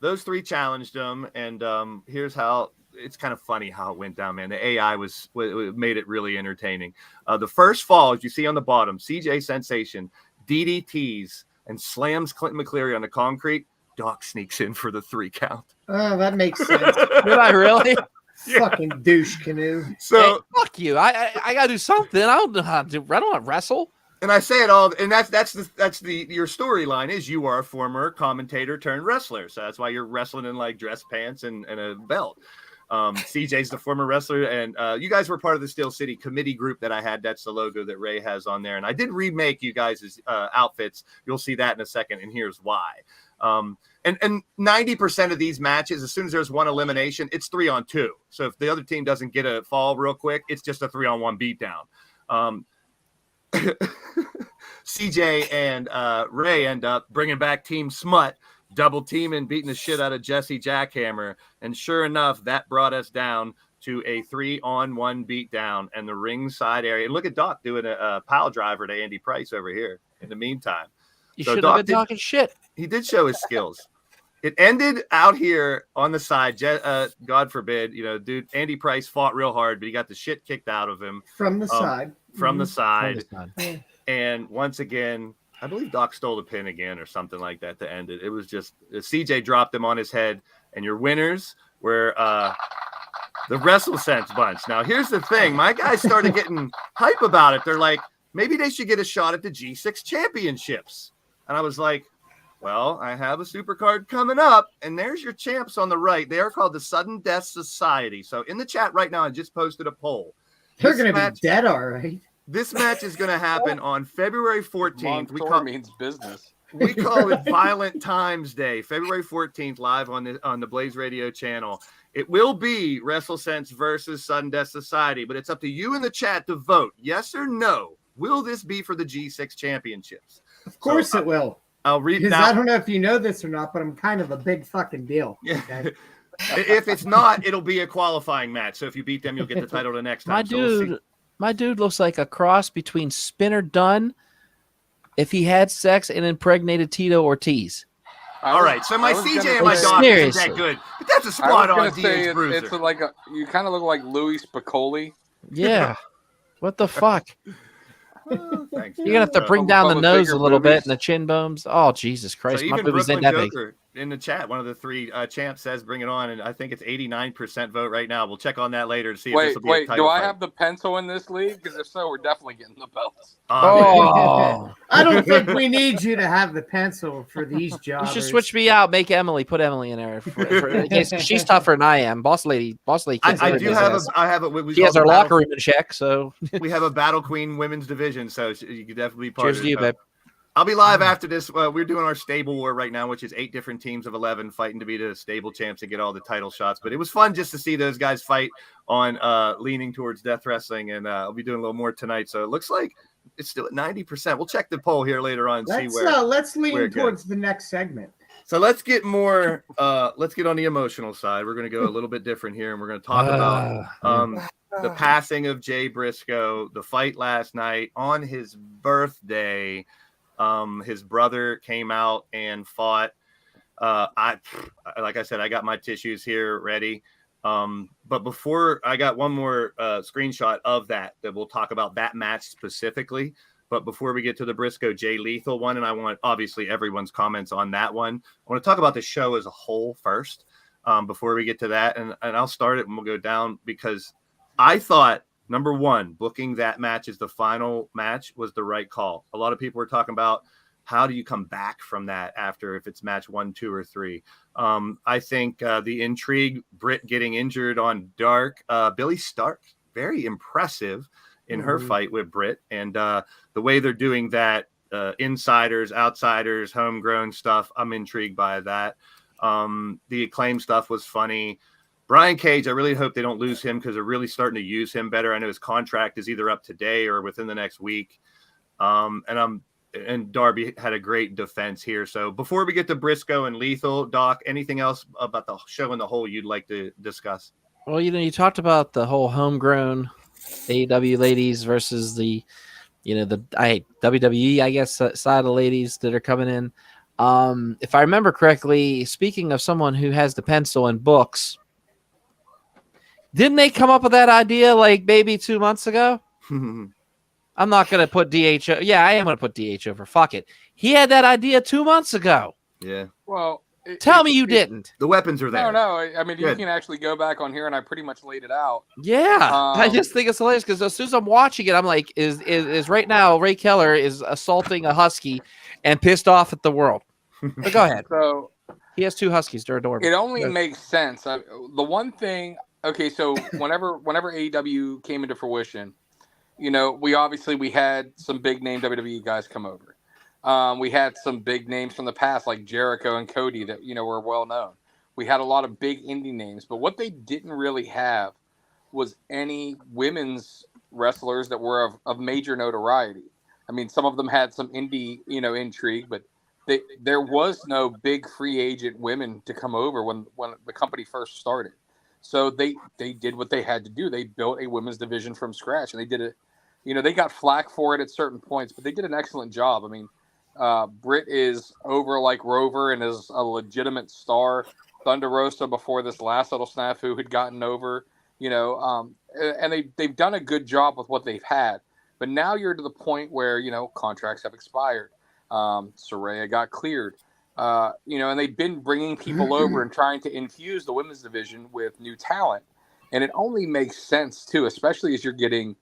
Those three challenged him, and here's how. It's kind of funny how it went down, man. The AI made it really entertaining. The first fall, as you see on the bottom, CJ Sensation DDTs and slams Clinton McCleary on the concrete. Doc sneaks in for the 3 count. Oh, that makes sense. Did I really? Fucking douche canoe. So hey, fuck you. I gotta do something. I don't know how to do. I don't want to wrestle. And I say it all, and your storyline is you are a former commentator turned wrestler, so that's why you're wrestling in like dress pants and a belt. CJ's the former wrestler, and you guys were part of the Steel City committee group that I had. That's the logo that Ray has on there, and I did remake you guys' outfits. You'll see that in a second, and here's why. And 90% of these matches, as soon as there's one elimination, it's 3-on-2. So if the other team doesn't get a fall real quick, it's just a 3-on-1 beatdown. CJ and Ray end up bringing back Team Smut, double teaming, beating the shit out of Jesse Jackhammer. And sure enough, that brought us down to a 3-on-1 beatdown and the ringside area. And look at Doc doing a pile driver to Andy Price over here in the meantime. You should have been talking shit. He did show his skills. It ended out here on the side. God forbid, dude, Andy Price fought real hard, but he got the shit kicked out of him. From the side. From the side. And once again, I believe Doc stole the pin again or something like that to end it. It was just CJ dropped him on his head, and your winners were the WrestleSense bunch. Now, here's the thing. My guys started getting hype about it. They're like, maybe they should get a shot at the G6 championships. And I was like, well, I have a super card coming up, and there's your champs on the right. They are called the Sudden Death Society. So in the chat right now, I just posted a poll. They're going to be dead, all right. This match is going to happen on February 14th. Montour means business. We call it Violent Times Day, February 14th, live on the Blaise Radio channel. It will be WrestleSense versus Sudden Death Society, but it's up to you in the chat to vote, yes or no. Will this be for the G6 championships? Of course it will. I'll read Because now. I don't know if you know this or not, but I'm kind of a big fucking deal. Yeah. Okay? If it's not, it'll be a qualifying match. So if you beat them, you'll get the title the next time. My dude looks like a cross between Spinner Dunn if he had sex and impregnated Tito Ortiz. All right, so my CJ and my dog isn't that good, but that's a spot on DH Bruiser. It's like you kind of look like Louis Spicoli. Yeah. What the fuck? Thanks. You're gonna have to bring down the nose a little bit and the chin bones. Oh, Jesus Christ! So my even boobies ain't Brooklyn that big. Joker in the chat, one of the three champs says bring it on, and I think it's 89% vote right now. We'll check on that later to see if this will be a title do I fight. have the pencil in this league? Because if so, we're definitely getting the belts. Oh, I don't think we need you to have the pencil for these jobs. you should switch me out. Make Emily. Put Emily in there. In case she's tougher than I am. Boss lady. I do have a. She has our locker room in check, so we have a Battle Queen women's division, so you could definitely be part cheers of to it. you, babe. I'll be live after this. We're doing our stable war right now, which is 8 different teams of 11 fighting to be the stable champs and get all the title shots. But it was fun just to see those guys fight on leaning towards death wrestling, and I'll be doing a little more tonight. So it looks like it's still at 90%. We'll check the poll here later on and see where. Let's lean towards the next segment. So let's get more. Let's get on the emotional side. We're going to go a little bit different here, and we're going to talk about the passing of Jay Briscoe, the fight last night on his birthday. His brother came out and fought. Like I said, I got my tissues here ready. But before I got one more screenshot of that we'll talk about that match specifically. But before we get to the Briscoe Jay Lethal one, and I want obviously everyone's comments on that one, I want to talk about the show as a whole first before we get to that. And I'll start it and we'll go down because I thought, number one, booking that match as the final match was the right call. A lot of people were talking about how do you come back from that after if it's match 1, 2, or 3. I think the intrigue, Britt getting injured on Dark, Billy Stark, very impressive in her fight with Britt. And the way they're doing that, insiders, outsiders, homegrown stuff, I'm intrigued by that. The Acclaim stuff was funny. Brian Cage, I really hope they don't lose him because they're really starting to use him better. I know his contract is either up today or within the next week. And Darby had a great defense here. So before we get to Briscoe and Lethal, Doc, anything else about the show in the whole you'd like to discuss? Well, you talked about the whole homegrown AEW ladies versus the WWE, I guess, side of ladies that are coming in. If I remember correctly, speaking of someone who has the pencil and books, didn't they come up with that idea like maybe 2 months ago? I'm not going to put DH. Yeah, I am going to put DH over. Fuck it. He had that idea 2 months ago. Yeah. Well, tell me you didn't. The weapons are there. No. I mean, you can actually go back on here, and I pretty much laid it out. Yeah, I just think it's hilarious because as soon as I'm watching it, I'm like, is right now Ray Keller is assaulting a husky and pissed off at the world. But go ahead. So he has 2 huskies. They're adorable. It only makes sense. The one thing. Okay, so whenever AEW came into fruition, we had some big name WWE guys come over. We had some big names from the past like Jericho and Cody that were well known. We had a lot of big indie names, but what they didn't really have was any women's wrestlers that were of major notoriety. I mean, some of them had some indie intrigue, but there was no big free agent women to come over when the company first started. So they did what they had to do. They built a women's division from scratch, and they did it. They got flack for it at certain points, but they did an excellent job. I mean, Britt is over like Rover and is a legitimate star. Thunder Rosa before this last little snafu had gotten over, and they've done a good job with what they've had. But now you're to the point where contracts have expired. Saraya got cleared. And they've been bringing people over and trying to infuse the women's division with new talent. And it only makes sense, too, especially as you're getting,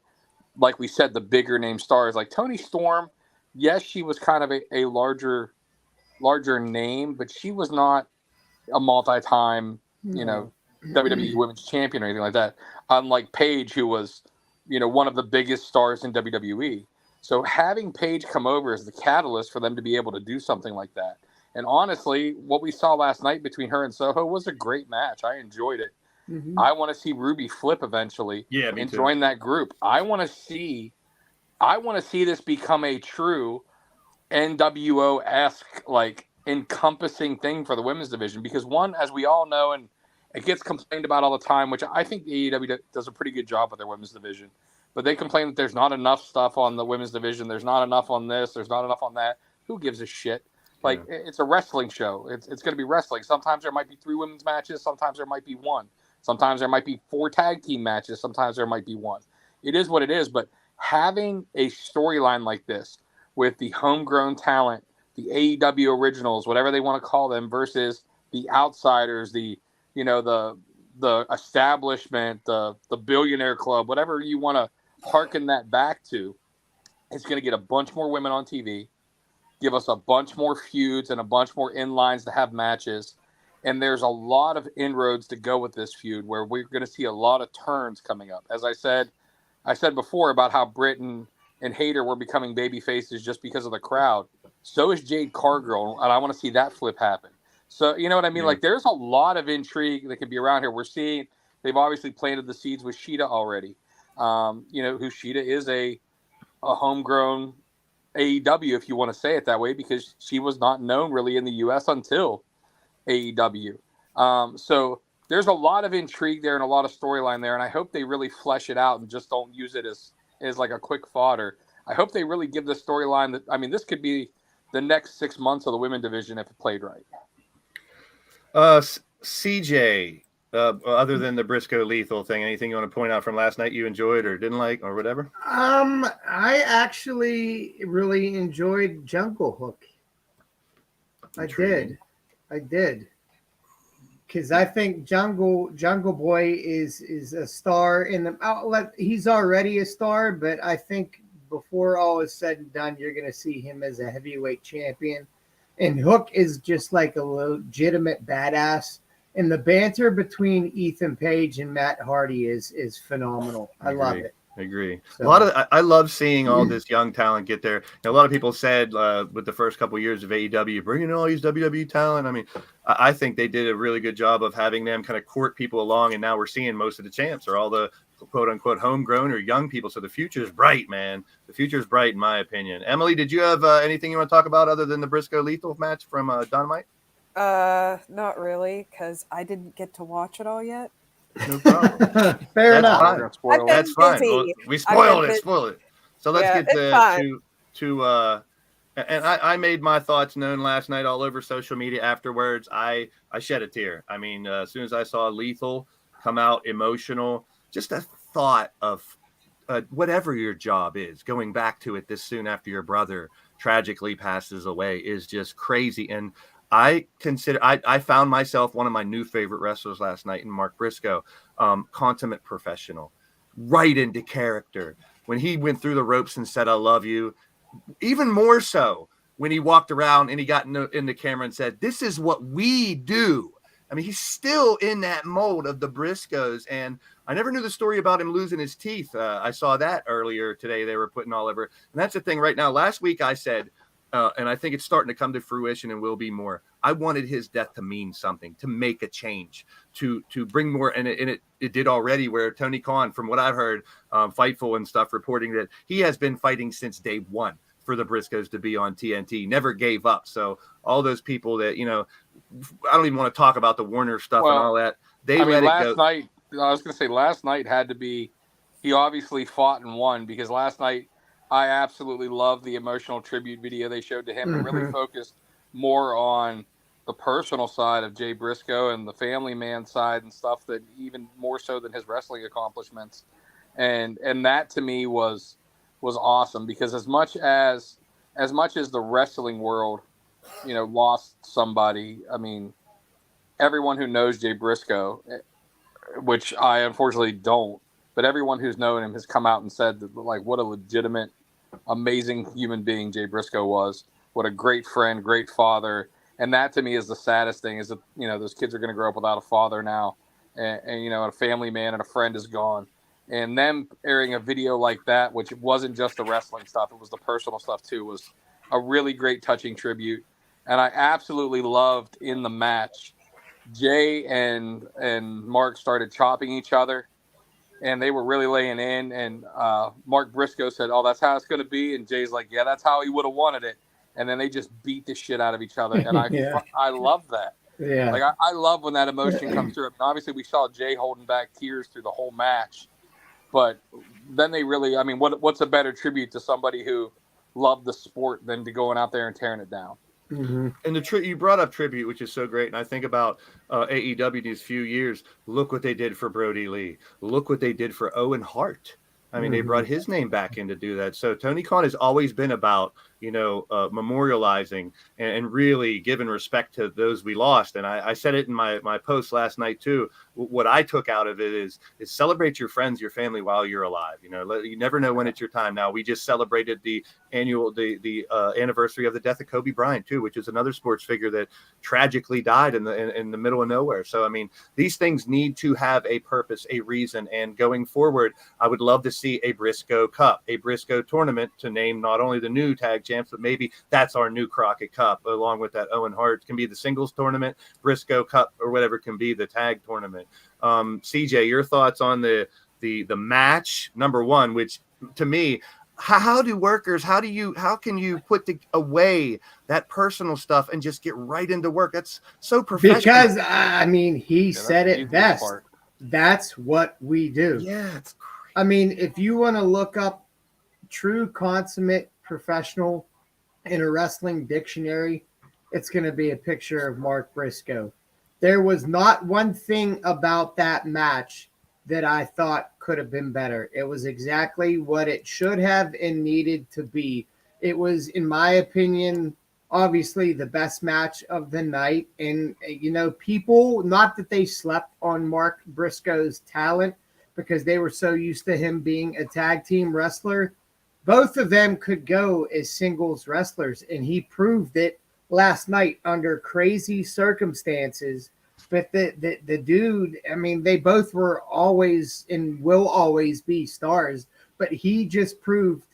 like we said, the bigger name stars like Toni Storm. Yes, she was kind of a larger name, but she was not a multi-time, WWE Women's Champion or anything like that. Unlike Paige, who was, one of the biggest stars in WWE. So having Paige come over is the catalyst for them to be able to do something like that. And honestly, what we saw last night between her and Soho was a great match. I enjoyed it. Mhm. I want to see Ruby flip eventually Me and too. join that group. I want to see this become a true NWO-esque, like, encompassing thing for the women's division. Because one, as we all know, and it gets complained about all the time, which I think the AEW does a pretty good job with their women's division. But they complain that there's not enough stuff on the women's division. There's not enough on this. There's not enough on that. Who gives a shit? Like, it's a wrestling show. It's going to be wrestling. Sometimes there might be 3 women's matches. Sometimes there might be 1. Sometimes there might be 4 tag team matches. Sometimes there might be 1. It is what it is. But having a storyline like this with the homegrown talent, the AEW originals, whatever they want to call them, versus the outsiders, the establishment, the billionaire club, whatever you want to harken that back to, it's going to get a bunch more women on TV, give us a bunch more feuds and a bunch more in-lines to have matches. And there's a lot of inroads to go with this feud where we're going to see a lot of turns coming up. As I said before about how Britt and Hayter were becoming baby faces just because of the crowd. So is Jade Cargill, and I want to see that flip happen. So, you know what I mean? Yeah. Like, there's a lot of intrigue that can be around here. We're seeing they've obviously planted the seeds with Sheeta already. Who Sheeta is a homegrown AEW, if you want to say it that way, because she was not known really in the U.S. until AEW. So there's a lot of intrigue there and a lot of storyline there, and I hope they really flesh it out and just don't use it as like a quick fodder. I hope they really give the storyline that, I mean, this could be the next 6 months of the women division if it played right. CJ, other than the Briscoe lethal thing, anything you want to point out from last night you enjoyed or didn't like or whatever? I actually really enjoyed Jungle Hook. Intriguing. I did. Because I think Jungle Boy is a star in the outlet. He's already a star, but I think before all is said and done, you're going to see him as a heavyweight champion. And Hook is just like a legitimate badass. And the banter between Ethan Page and Matt Hardy is phenomenal. I love it. I agree. So, I love seeing all this young talent get there. A lot of people said with the first couple of years of AEW, bringing all these WWE talent. I mean, I think they did a really good job of having them kind of court people along, and now we're seeing most of the champs are all the quote unquote homegrown or young people. So the future is bright, man. The future is bright, in my opinion. Emily, did you have anything you want to talk about other than the Briscoe lethal match from Dynamite? Not really, because I didn't get to watch it all yet. No problem. Fair enough. Fine. That's fine. Well, we spoiled it. So let's get to and I made my thoughts known last night all over social media afterwards. I shed a tear. I mean, as soon as I saw Lethal come out emotional, just a thought of whatever your job is, going back to it this soon after your brother tragically passes away is just crazy. And I found myself one of my new favorite wrestlers last night in Mark Briscoe, consummate professional, right into character. When he went through the ropes and said, "I love you," even more so when he walked around and he got in the camera and said, "This is what we do." I mean, he's still in that mold of the Briscoes. And I never knew the story about him losing his teeth. I saw that earlier today. They were putting all over. And that's the thing right now. Last week I said, and I think it's starting to come to fruition and will be more, I wanted his death to mean something, to make a change, to bring more. And it did already, where Tony Khan, from what I've heard, Fightful and stuff, reporting that he has been fighting since day one for the Briscoes to be on TNT, never gave up. So all those people that, I don't even want to talk about the Warner stuff and all that. Last night had to be, he obviously fought and won, because last night I absolutely loved the emotional tribute video they showed to him and really focused more on the personal side of Jay Briscoe and the family man side and stuff, that even more so than his wrestling accomplishments. And that to me was awesome, because as much as the wrestling world, lost somebody, I mean, everyone who knows Jay Briscoe, which I unfortunately don't, but everyone who's known him has come out and said that, like, what a legitimate, amazing human being Jay Briscoe was. What a great friend, great father. And that to me is the saddest thing, is that, those kids are going to grow up without a father now. And a family man and a friend is gone. and them airing a video like that, which wasn't just the wrestling stuff, it was the personal stuff too, was a really great touching tribute. And I absolutely loved in the match, Jay and Mark started chopping each other, and they were really laying in. And Mark Briscoe said, "Oh, that's how it's going to be." And Jay's like, "Yeah, that's how he would have wanted it." And then they just beat the shit out of each other. And I love that. Yeah. Like I love when that emotion comes through. I mean, obviously, we saw Jay holding back tears through the whole match, but then they really, I mean, what's a better tribute to somebody who loved the sport than to going out there and tearing it down? Mm-hmm. And you brought up tribute, which is so great. And I think about AEW these few years. Look what they did for Brody Lee. Look what they did for Owen Hart. I mean, they brought his name back in to do that. So Tony Khan has always been about, memorializing and really giving respect to those we lost. And I said it in my post last night too. What I took out of it is celebrate your friends, your family while you're alive. You never know when it's your time. Now we just celebrated the anniversary of the death of Kobe Bryant too, which is another sports figure that tragically died in the middle of nowhere. So I mean, these things need to have a purpose, a reason. And going forward, I would love to see a Briscoe Cup, a Briscoe tournament to name not only the new tag champs, but maybe that's our new Crockett Cup along with that Owen Hart. It can be the singles tournament, Briscoe Cup, or whatever can be the tag tournament. CJ, your thoughts on the match number one, which to me, how can you put away that personal stuff and just get right into work? That's so professional. Because I mean, he said it best. That's what we do. Yeah, it's great. I mean, if you want to look up true consummate professional in a wrestling dictionary, it's going to be a picture of Mark Briscoe. There was not one thing about that match that I thought could have been better. It was exactly what it should have and needed to be. It was, in my opinion, obviously the best match of the night. And, people, not that they slept on Mark Briscoe's talent because they were so used to him being a tag team wrestler. Both of them could go as singles wrestlers, and he proved it last night under crazy circumstances. But the dude, I mean, they both were always and will always be stars, but he just proved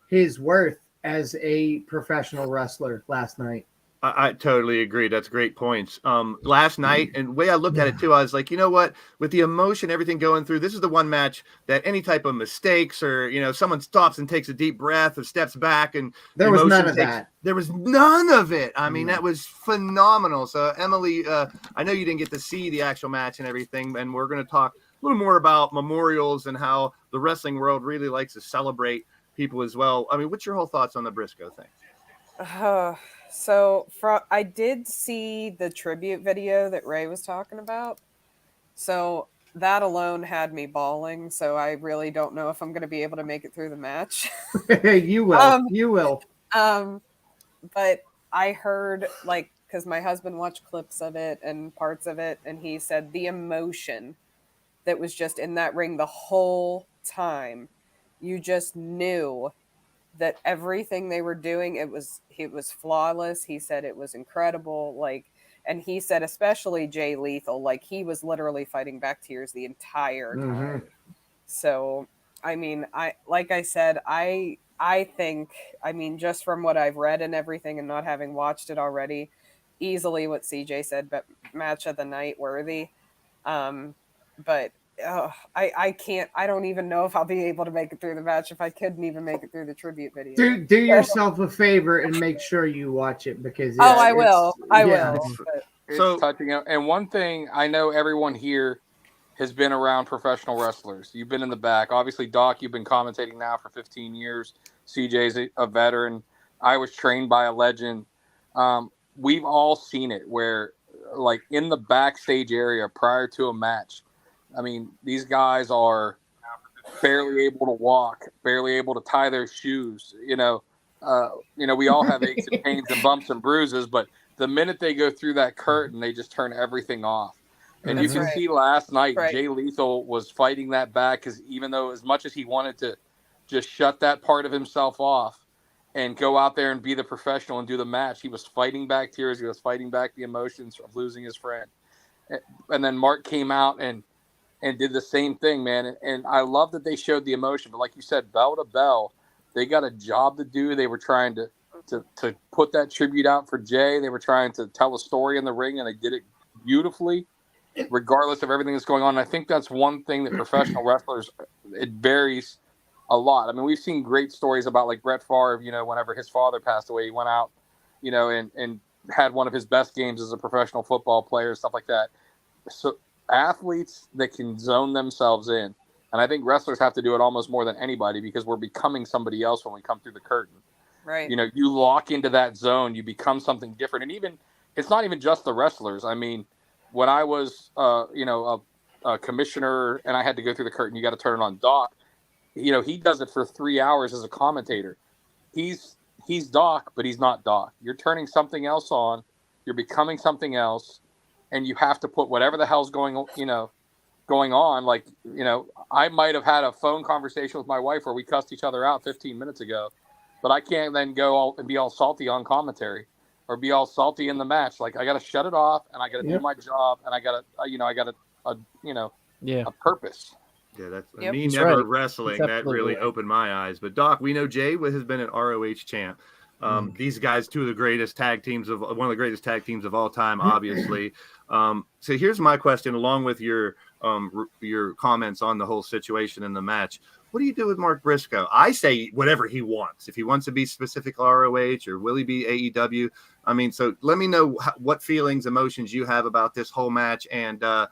his worth as a professional wrestler last night. I totally agree. That's great points. Last night, and the way I looked at it too, I was like, you know what? With the emotion, everything going through, this is the one match that any type of mistakes or, someone stops and takes a deep breath or steps back and there was none of that. There was none of it. I mean, that was phenomenal. So Emily, I know you didn't get to see the actual match and everything, and we're going to talk a little more about memorials and how the wrestling world really likes to celebrate people as well. I mean, what's your whole thoughts on the Briscoe thing? So I did see the tribute video that Ray was talking about. So that alone had me bawling. So I really don't know if I'm going to be able to make it through the match. You will. You will. But I heard, because my husband watched clips of it and parts of it, and he said the emotion that was just in that ring the whole time, you just knew that everything they were doing, it was flawless. He said it was incredible. And he said, especially Jay Lethal, he was literally fighting back tears the entire time. So, I mean, I think, just from what I've read and everything and not having watched it already, easily what CJ said, but match of the night worthy. But I don't even know if I'll be able to make it through the match if I couldn't even make it through the tribute video. Do yourself a favor and make sure you watch it because I will. It's touching. And one thing I know, everyone here has been around professional wrestlers. You've been in the back. Obviously, Doc, you've been commentating now for 15 years. CJ's a veteran. I was trained by a legend. We've all seen it where, in the backstage area prior to a match, I mean, these guys are barely able to walk, barely able to tie their shoes. We all have aches and pains and bumps and bruises, but the minute they go through that curtain, they just turn everything off. And you can see last night, Jay Lethal was fighting that back because even though as much as he wanted to just shut that part of himself off and go out there and be the professional and do the match, he was fighting back tears. He was fighting back the emotions of losing his friend. And then Mark came out and and did the same thing, man. And I love that they showed the emotion. But like you said, bell to bell, they got a job to do. They were trying to put that tribute out for Jay. They were trying to tell a story in the ring, and they did it beautifully, regardless of everything that's going on. And I think that's one thing that professional wrestlers, it varies a lot. I mean, we've seen great stories about like Brett Favre, you know, whenever his father passed away, he went out, you know, and had one of his best games as a professional football player, stuff like that. So athletes that can zone themselves in, and I think wrestlers have to do it almost more than anybody because we're becoming somebody else when we come through the curtain. Right. You know, you lock into that zone, you become something different. And even, it's not even just the wrestlers. I mean, when I was, you know, a commissioner and I had to go through the curtain, you got to turn it on. Doc, you know, he does it for 3 hours as a commentator. He's Doc, but he's not Doc. You're turning something else on. You're becoming something else. And you have to put whatever the hell's going on. Like, you know, I might have had a phone conversation with my wife where we cussed each other out 15 minutes ago, but I can't then go and be all salty on commentary or be all salty in the match. Like, I got to shut it off and I got to do my job and I got to, a purpose. Yeah, that's Yep. me That's never right. wrestling. That's That absolutely really right. opened my eyes. But Doc, we know Jay has been an ROH champ. These guys, two of the greatest tag teams of one of the greatest tag teams of all time, obviously. So here's my question, along with your comments on the whole situation in the match. What do you do with Mark Briscoe? I say whatever he wants. If he wants to be specific ROH or will he be AEW? I mean, so let me know what feelings, emotions you have about this whole match. And I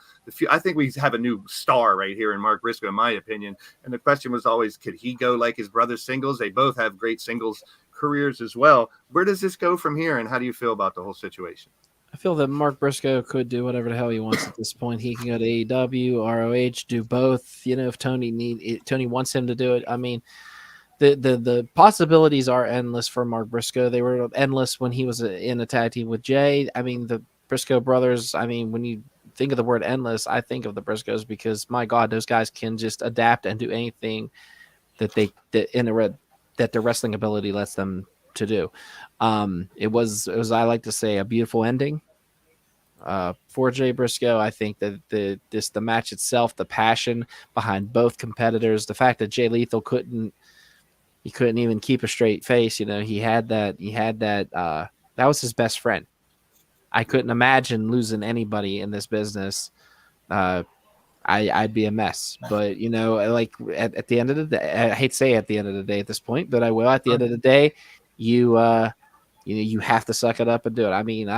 think we have a new star right here in Mark Briscoe, in my opinion. And the question was always, could he go like his brother singles? They both have great singles careers as well. Where does this go from here? And how do you feel about the whole situation? I feel that Mark Briscoe could do whatever the hell he wants at this point. He can go to AEW, ROH, do both. You know, if Tony wants him to do it. I mean, the possibilities are endless for Mark Briscoe. They were endless when he was in a tag team with Jay. I mean, the Briscoe brothers. I mean, when you think of the word endless, I think of the Briscoes because my God, those guys can just adapt and do anything that their wrestling ability lets them to do. It was I like to say a beautiful ending for Jay Briscoe. I think that the match itself, the passion behind both competitors, the fact that Jay Lethal couldn't even keep a straight face. You know, he had that that was his best friend. I couldn't imagine losing anybody in this business. I'd be a mess, but you know, like at the end of the day, I hate to say at the end of the day at this point, but I will. At the end of the day, you have to suck it up and do it. I mean,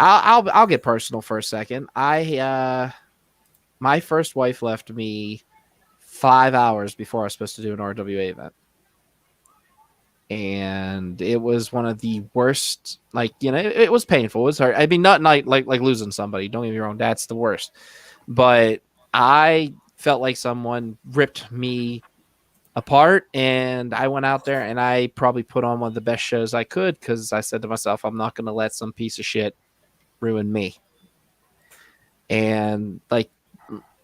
I'll get personal for a second. My first wife left me 5 hours before I was supposed to do an RWA event. And it was one of the worst, like, you know, it was painful. It was hard. I mean, not like losing somebody. Don't get me wrong. That's the worst. But I felt like someone ripped me apart, and I went out there and I probably put on one of the best shows I could because I said to myself, I'm not going to let some piece of shit ruin me. And like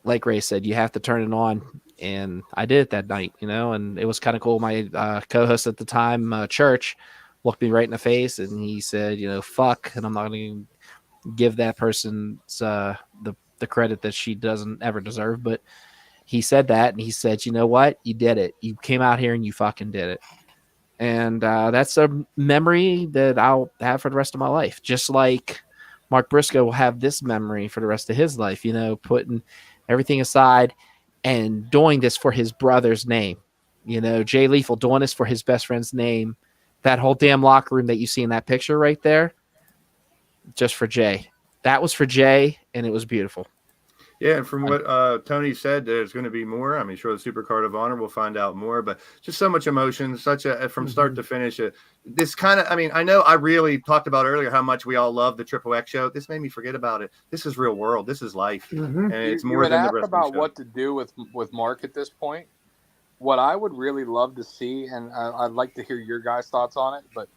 Ray said, you have to turn it on. And I did it that night, you know, and it was kind of cool. My co-host at the time, Church, looked me right in the face and he said, you know, fuck. And I'm not going to give that person the credit that she doesn't ever deserve. But he said that, and he said, you know what? You did it. You came out here and you fucking did it. And that's a memory that I'll have for the rest of my life. Just like Mark Briscoe will have this memory for the rest of his life, you know, putting everything aside and doing this for his brother's name. You know, Jay Lethal doing this for his best friend's name. That whole damn locker room that you see in that picture right there, just for Jay. That was for Jay, and it was beautiful. Yeah, and from what Tony said, there's going to be more. I mean, sure, the Super Card of Honor, we'll find out more, but just so much emotion, from start to finish. This kind of, I mean, I know I really talked about earlier how much we all love the Triple X show. This made me forget about it. This is real world. This is life. And it's more than the rest about of the show. What to do with Mark at this point. What I would really love to see, and I'd like to hear your guys' thoughts on it, but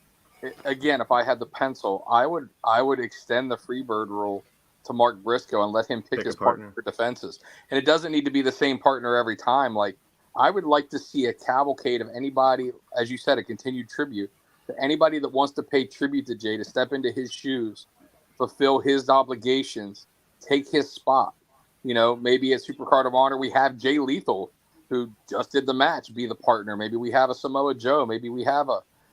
again, if I had the pencil, I would extend the Freebird rule to Mark Briscoe and let him pick his partner for defenses. And it doesn't need to be the same partner every time. Like, I would like to see a cavalcade of anybody, as you said, a continued tribute to anybody that wants to pay tribute to Jay, to step into his shoes, fulfill his obligations, take his spot. You know, maybe at Supercard of Honor, we have Jay Lethal, who just did the match, be the partner. Maybe we have a Samoa Joe. Maybe we have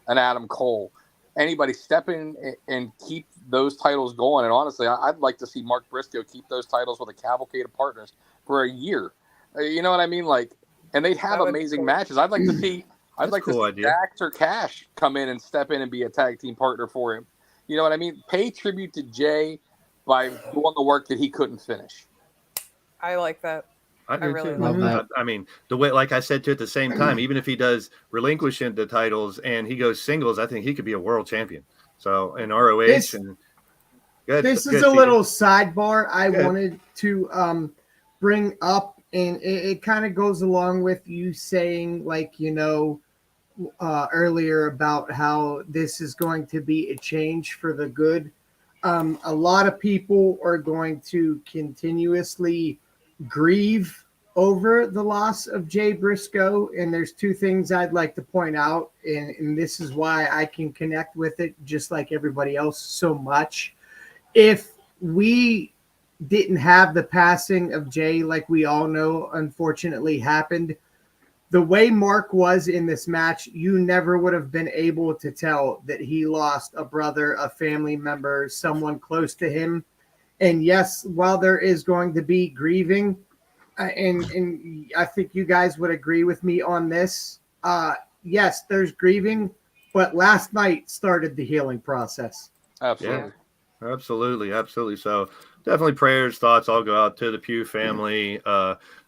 an Adam Cole. Anybody step in and keep those titles going. And honestly, I'd like to see Mark Briscoe keep those titles with a cavalcade of partners for a year. You know what I mean? Like, and they'd have amazing matches. I'd like to see Dax or Cash come in and step in and be a tag team partner for him. You know what I mean? Pay tribute to Jay by doing the work that he couldn't finish. I like that. I really love that. I mean, the way, like I said too, at the same time, even if he does relinquish the titles and he goes singles, I think he could be a world champion. So in ROH This is a little sidebar I wanted to bring up, and it kind of goes along with you saying, like, you know, earlier about how this is going to be a change for the good. A lot of people are going to continuously grieve over the loss of Jay Briscoe, and there's two things I'd like to point out, and this is why I can connect with it just like everybody else so much. If we didn't have the passing of Jay, like we all know unfortunately happened, the way Mark was in this match, you never would have been able to tell that he lost a brother, a family member, someone close to him. And yes, while there is going to be grieving, and I think you guys would agree with me on this, yes, there's grieving, but last night started the healing process. Absolutely. Yeah, absolutely. So definitely prayers, thoughts all go out to the Pugh family.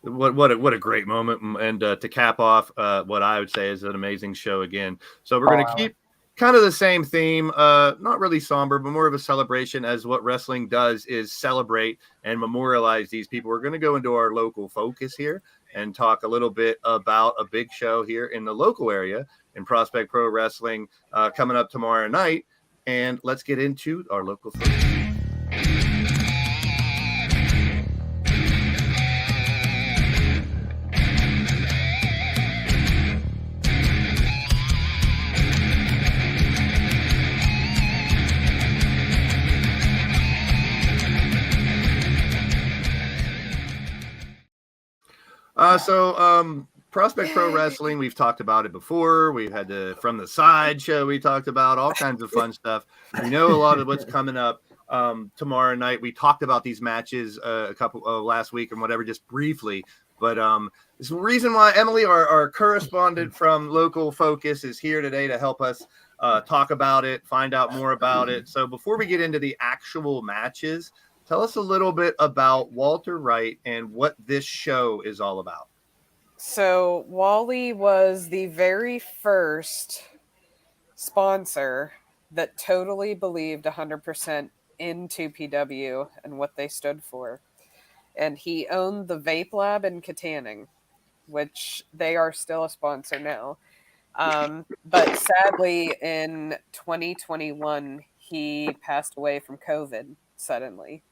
What a great moment, and to cap off what I would say is an amazing show again. So we're going to keep kind of the same theme, not really somber, but more of a celebration, as what wrestling does is celebrate and memorialize these people. We're going to go into our local focus here and talk a little bit about a big show here in the local area in Prospect Pro Wrestling coming up tomorrow night. And let's get into our local focus. Prospect Pro Wrestling, we've talked about it before. We've had the From the Side show. We talked about all kinds of fun stuff. We know a lot of what's coming up tomorrow night. We talked about these matches a couple last week and whatever, just briefly. But there's a reason why Emily, our correspondent from Local Focus, is here today to help us talk about it, find out more about it. So before we get into the actual matches, tell us a little bit about Walter Wright and what this show is all about. So WWIII was the very first sponsor that totally believed 100% in 2PW and what they stood for. And he owned the Vape Lab in Katanning, which they are still a sponsor now. But sadly, in 2021, he passed away from COVID suddenly.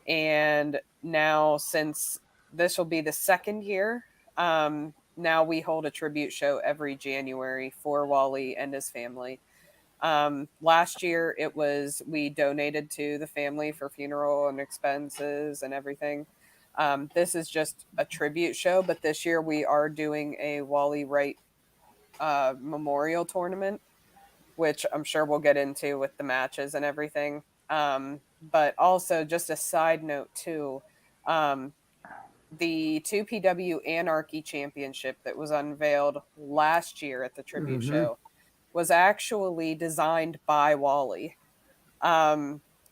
And now, since this will be the second year, now we hold a tribute show every January for WWIII and his family. Last year we donated to the family for funeral and expenses and everything. This is just a tribute show, but this year we are doing a WWIII Wright memorial tournament, which I'm sure we'll get into with the matches and everything. But also, just a side note too, the 2PW Anarchy Championship that was unveiled last year at the tribute show was actually designed by WWIII.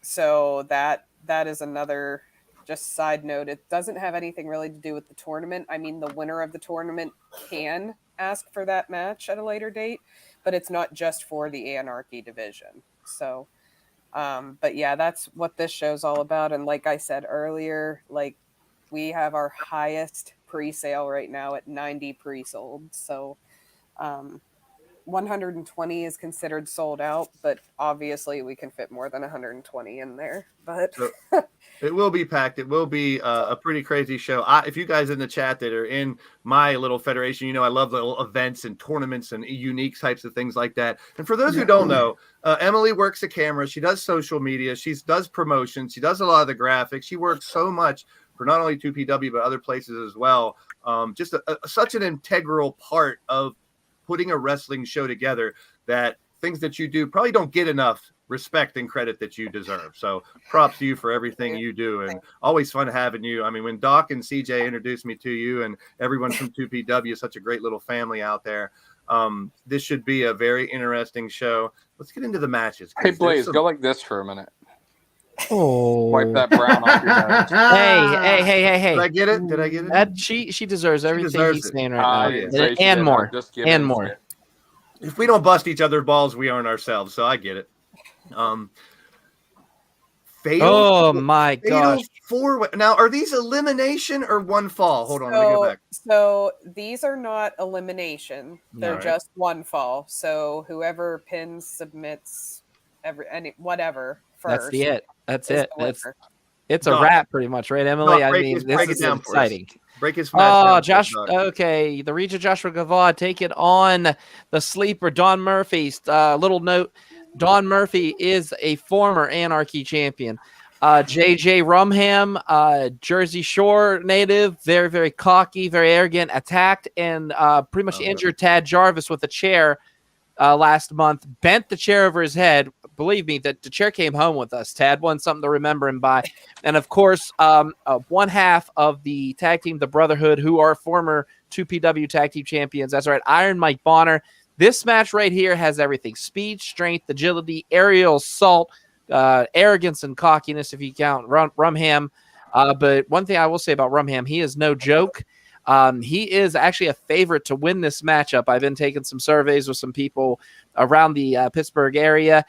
So that is another just side note. It doesn't have anything really to do with the tournament. I mean, the winner of the tournament can ask for that match at a later date, but it's not just for the Anarchy division. So, but yeah, that's what this show's all about. And like I said earlier, like, we have our highest pre-sale right now at 90 pre-sold. So 120 is considered sold out, but obviously we can fit more than 120 in there. But it will be packed. It will be a pretty crazy show. If you guys in the chat that are in my little federation, you know I love little events and tournaments and unique types of things like that. And for those who don't know, Emily works a camera. She does social media. She does promotions. She does a lot of the graphics. She works so much for not only 2PW, but other places as well. Just such an integral part of putting a wrestling show together, that things that you do probably don't get enough respect and credit that you deserve. So props to you for everything you do, and always fun having you. I mean, when Doc and CJ introduced me to you and everyone from 2PW, such a great little family out there. This should be a very interesting show. Let's get into the matches. Hey, Blaise, go like this for a minute. Oh, Wipe that brown off your nose. Hey! Did I get it? Did I get it? That she deserves everything deserves he's it. saying right didn't now, say she and did. more, I'm just giving and it more. shit. If we don't bust each other's balls, we aren't ourselves. So I get it. Oh my gosh! Four. Now, are these elimination or one fall? Hold on, let me go back. So these are not elimination; they're Alright. just one fall. So whoever pins, submits, whatever first. That's is it. the winner. It's a Doc. wrap, pretty much, right, Emily? Doc, I break mean, it this is down for us. exciting. Break his match Oh, down for us, Josh. Doc. Okay, the Regent Joshua Gavad take it on the sleeper Don Murphy. Little note: Don Murphy is a former Anarchy champion. JJ Rumham, Jersey Shore native, very, very cocky, very arrogant, attacked and pretty much injured Tad Jarvis with a chair last month, bent the chair over his head. Believe me, that the chair came home with us. Tad won something to remember him by. And of course, one half of the tag team, the Brotherhood, who are former 2PW tag team champions. That's right, Iron Mike Bonner. This match right here has everything: speed, strength, agility, aerial assault, arrogance, and cockiness, if you count Rumham. But one thing I will say about Rumham, he is no joke. He is actually a favorite to win this matchup. I've been taking some surveys with some people around the Pittsburgh area.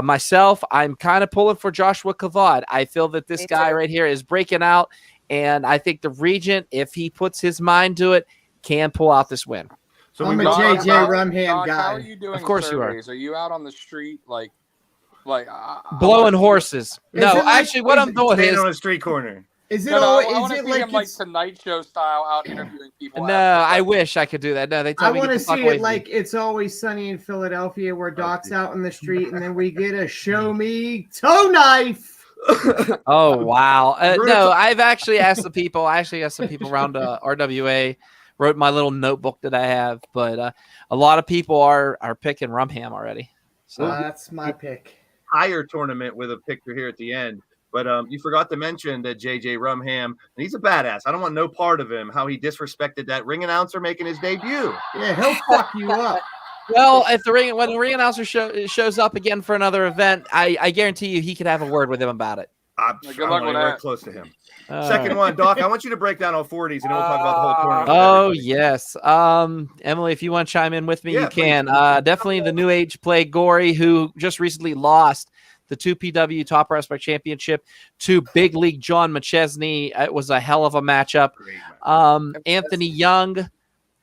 Myself, I'm kind of pulling for Joshua Kavad. I feel that this guy right here is breaking out, and I think the Regent, if he puts his mind to it, can pull out this win. So I'm a Doc, JJ Rumham Doc, how are guy. you doing? Of course you are. surveys? Are you out on the street like Blowing horses. Is No, it like- actually, what I'm doing Standing is on a street corner. Is it No, all? I want Is to it see like him like it's, Tonight Show style out interviewing people. no. after. I wish I could do that. No, they I tell me want to to fuck see away it from like It's Always Sunny in Philadelphia, where Doc's out in the street, and then we get a show me toe knife. Oh wow! We're gonna No, talk- I've actually asked some people. I actually asked some people around RWA. Wrote my little notebook that I have, but a lot of people are picking Rumham already. So That's my pick. Higher tournament with a picture here at the end. But you forgot to mention that JJ Rumham, and he's a badass. I don't want no part of him, how he disrespected that ring announcer making his debut. Yeah, he'll fuck you up. well, if when the ring announcer shows up again for another event, I guarantee you he could have a word with him about it. I'm Good not luck with anywhere that. close to him. All Second right. one, Doc, I want you to break down all 40s, and then we'll talk about the whole tournament. with Oh everybody. yes, Emily, if you want to chime in with me, Yeah, you can. Definitely the New Age Play Gory, who just recently lost the 2PW Top Prospect Championship to Big League John McChesney. It was a hell of a matchup. Great match. Anthony Young,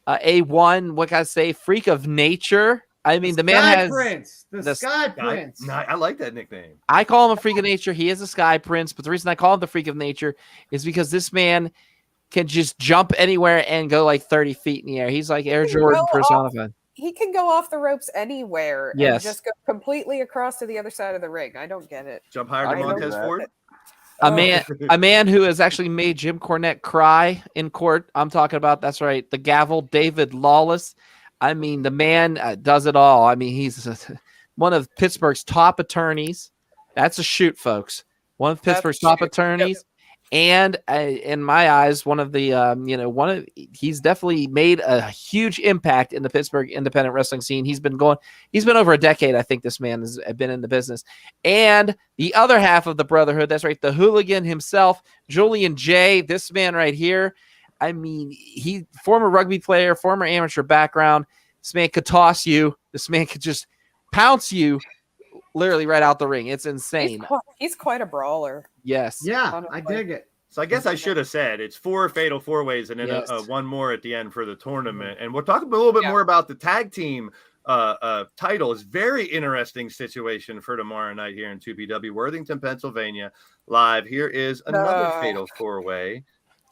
A1, what can I say? Freak of nature. I mean, the man Sky has. Prince. The Sky Prince. I like that nickname. I call him a freak of nature. He is a sky prince, but the reason I call him the freak of nature is because this man can just jump anywhere and go like 30 feet in the air. He's like Air Jordan personified. He can go off the ropes anywhere and Yes. just go completely across to the other side of the ring. I don't get it. Jump higher I than can do Montez that. Ford. A man who has actually made Jim Cornette cry in court. I'm talking about, that's right, the gavel, David Lawless. I mean, the man does it all. I mean, he's one of Pittsburgh's top attorneys. That's a shoot, folks. One of Pittsburgh's top attorneys. And in my eyes, one of the, he's definitely made a huge impact in the Pittsburgh independent wrestling scene. He's been over a decade. I think this man has been in the business. And the other half of the Brotherhood, that's right, the hooligan himself, Julian J. This man right here. I mean, he former rugby player, former amateur background. This man could toss you. This man could just pounce you literally right out the ring. It's insane. He's quite a brawler. Yes. Yeah, I dig it. So I guess I should have said it's 4 fatal 4-ways and then Yes. one more at the end for the tournament. And we'll talk a little bit more about the tag team title. It's very interesting situation for tomorrow night here in 2PW Worthington, Pennsylvania. Live. Here is another fatal 4-way.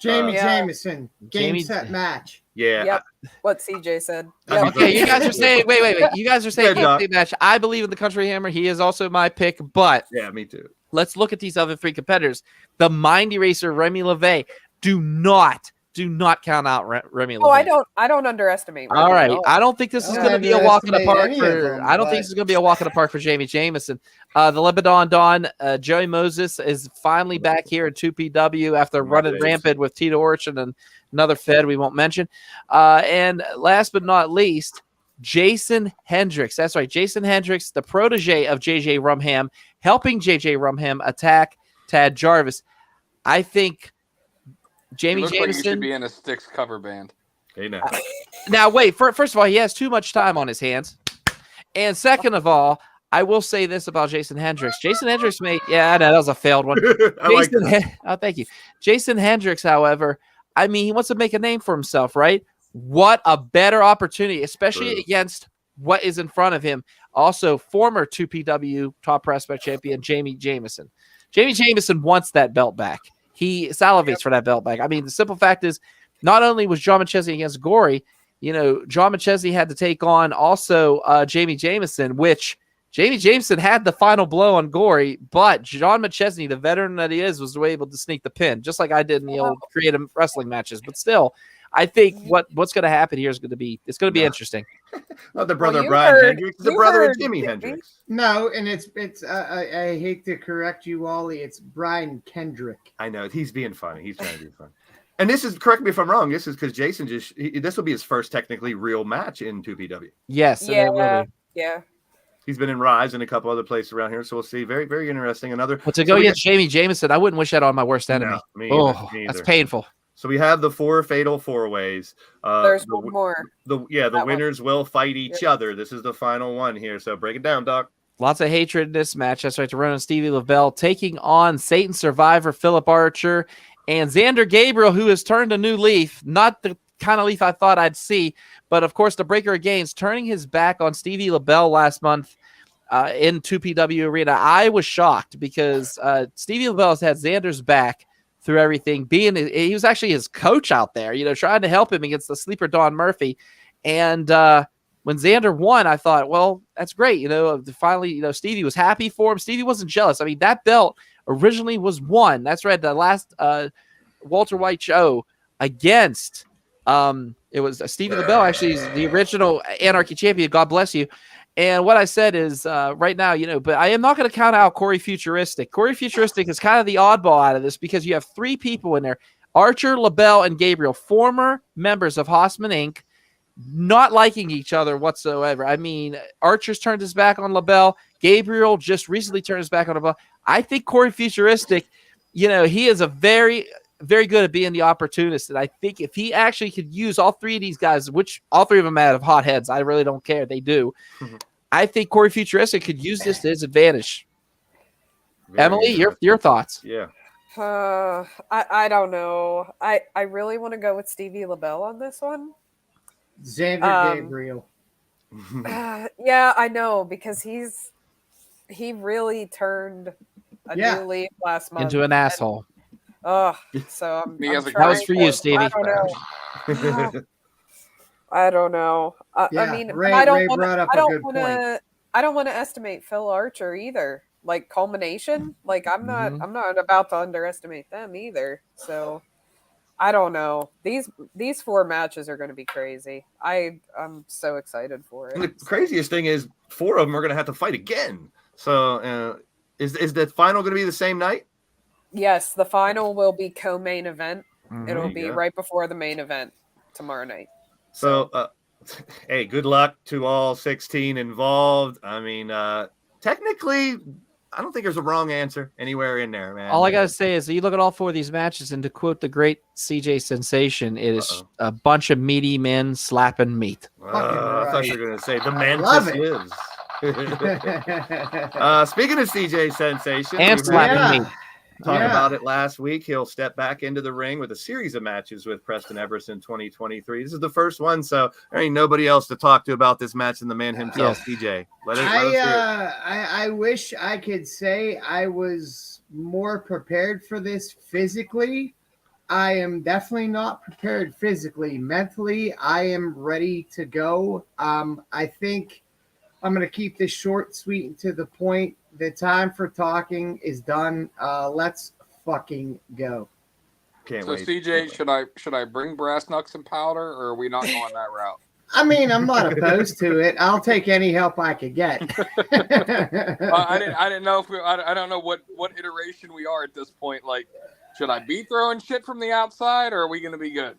Jamie Yeah. Jameson, game set match. Yeah. Yep. What CJ said. I Yep. mean, Okay, you guys are saying wait. You guys are saying Yeah, Doc. game match. I believe in the Country Hammer. He is also my pick, but Yeah, me too. let's look at these other three competitors. The Mind Eraser, Remy LeVay. Do not count out Remy LeVay. Oh, I don't underestimate. Remy All at right. all. I don't think this is I going to be a walk in the underestimate park any of for. them, I don't think but- this is going to be a walk in the park for Jamie Jameson. The Lebanon Don, Joey Moses is finally back here at 2PW after running rampant with Tito Orchin and another Fed we won't mention. And last but not least, Jason Hendricks. That's right, Jason Hendricks, the protege of JJ Rumham, helping JJ Rumham attack Tad Jarvis. I think Jamie Looks like he Jameson should be in a Styx cover band. Hey, now. Now, wait. First of all, he has too much time on his hands, and second of all, I will say this about Jason Hendricks. Jason Hendricks I know that was a failed one. I like that. Thank you. Jason Hendricks, however, I mean, he wants to make a name for himself, right? What a better opportunity, especially True. against what is in front of him. Also, former 2PW top prospect champion Jamie Jameson. Jamie Jameson wants that belt back. He salivates for that belt back. I mean, the simple fact is, not only was John McChesney against Gory, John McChesney had to take on also Jamie Jameson, which Jamie Jameson had the final blow on Gory, but John McChesney, the veteran that he is, was able to sneak the pin, just like I did in the old creative wrestling matches. But still, I think what's going to happen here is going to be interesting. Not the brother you Brian heard- Hendricks, the you brother of heard Jimmy Jimmy. Hendricks. No, and it's I hate to correct you, Wally. It's Brian Kendrick. I know he's being funny. He's trying to be funny. And this is, correct me if I'm wrong, this is because Jason this will be his first technically real match in 2PW. Yes. and it will be. Yeah. He's been in Ryse and a couple other places around here, so we'll see. Very, very interesting. But to go against Jamie Jameson, I wouldn't wish that on my worst enemy. No, me Oh, either. that's painful. So we have the 4 fatal 4-ways. There's one more. The That one. winners will fight each other. This is the final one here. So break it down, Doc. Lots of hatred in this match. That's right. To run on Stevie LaBelle taking on Satan Survivor Philip Archer and Xander Gabriel, who has turned a new leaf. Not the kind of leaf I thought I'd see, but of course the Breaker of Gains turning his back on Stevie LaBelle last month in 2PW Arena. I was shocked because Stevie LaBelle has had Xander's back through everything. He was actually his coach out there, trying to help him against the sleeper Don Murphy. And when Xander won, I thought, well, that's great. Finally, Stevie was happy for him. Stevie wasn't jealous. I mean, that belt originally was won. That's right. The last Walter White show against it was Stevie LaBelle. Actually, he's the original Anarchy champion. God bless you. And what I said is right now, but I am not going to count out Corey Futuristic. Corey Futuristic is kind of the oddball out of this because you have 3 people in there: Archer, LaBelle, and Gabriel, former members of Hossman Inc., not liking each other whatsoever. I mean, Archer's turned his back on LaBelle. Gabriel just recently turned his back on LaBelle. I think Corey Futuristic, he is a very, very good at being the opportunist. And I think if he actually could use all 3 of these guys, which all 3 of them have hot heads, I really don't care. They do. I think Corey Futuristic could use this to his advantage. Emily, your thoughts? Yeah. I don't know. I really want to go with Stevie LaBelle on this one. Xander Gabriel. Yeah, I know, because he really turned a new leaf last month Into an asshole. Oh, so I'm He has a That was trying for you, to- Stevie. I don't know. I don't know. I Yeah, mean, Ray- I don't Ray want brought up I a don't good want to. I don't want to estimate Phil Archer either. Like culmination, like I'm not about to underestimate them either. So I don't know. These 4 matches are going to be crazy. I'm so excited for And the it. craziest thing is 4 of them are going to have to fight again. So is the final going to be the same night? Yes, the final will be co-main event. It'll be Yeah. right before the main event tomorrow night. So, hey, good luck to all 16 involved. I mean, technically, I don't think there's a wrong answer anywhere in there, man. All I gotta say is, you look at all 4 of these matches, and to quote the great CJ Sensation, it is a bunch of meaty men slapping meat. I thought you were going to say the love mantis it. lives. Speaking of CJ Sensation, And we slapping meat. talked about it last week. He'll step back into the ring with a series of matches with Preston Everest in 2023. This is the first one, so there ain't nobody else to talk to about this match than the man himself, CJ. Let us hear it. I wish I could say I was more prepared for this physically. I am definitely not prepared physically. Mentally, I am ready to go. I think I'm going to keep this short, sweet, and to the point. The time for talking is done. Let's fucking go. Can't So wait. CJ, should I bring brass knucks and powder, or are we not going that route? I mean, I'm not opposed to it. I'll take any help I could get. I didn't know if I don't know what iteration we are at this point. Like, should I be throwing shit from the outside, or are we going to be good?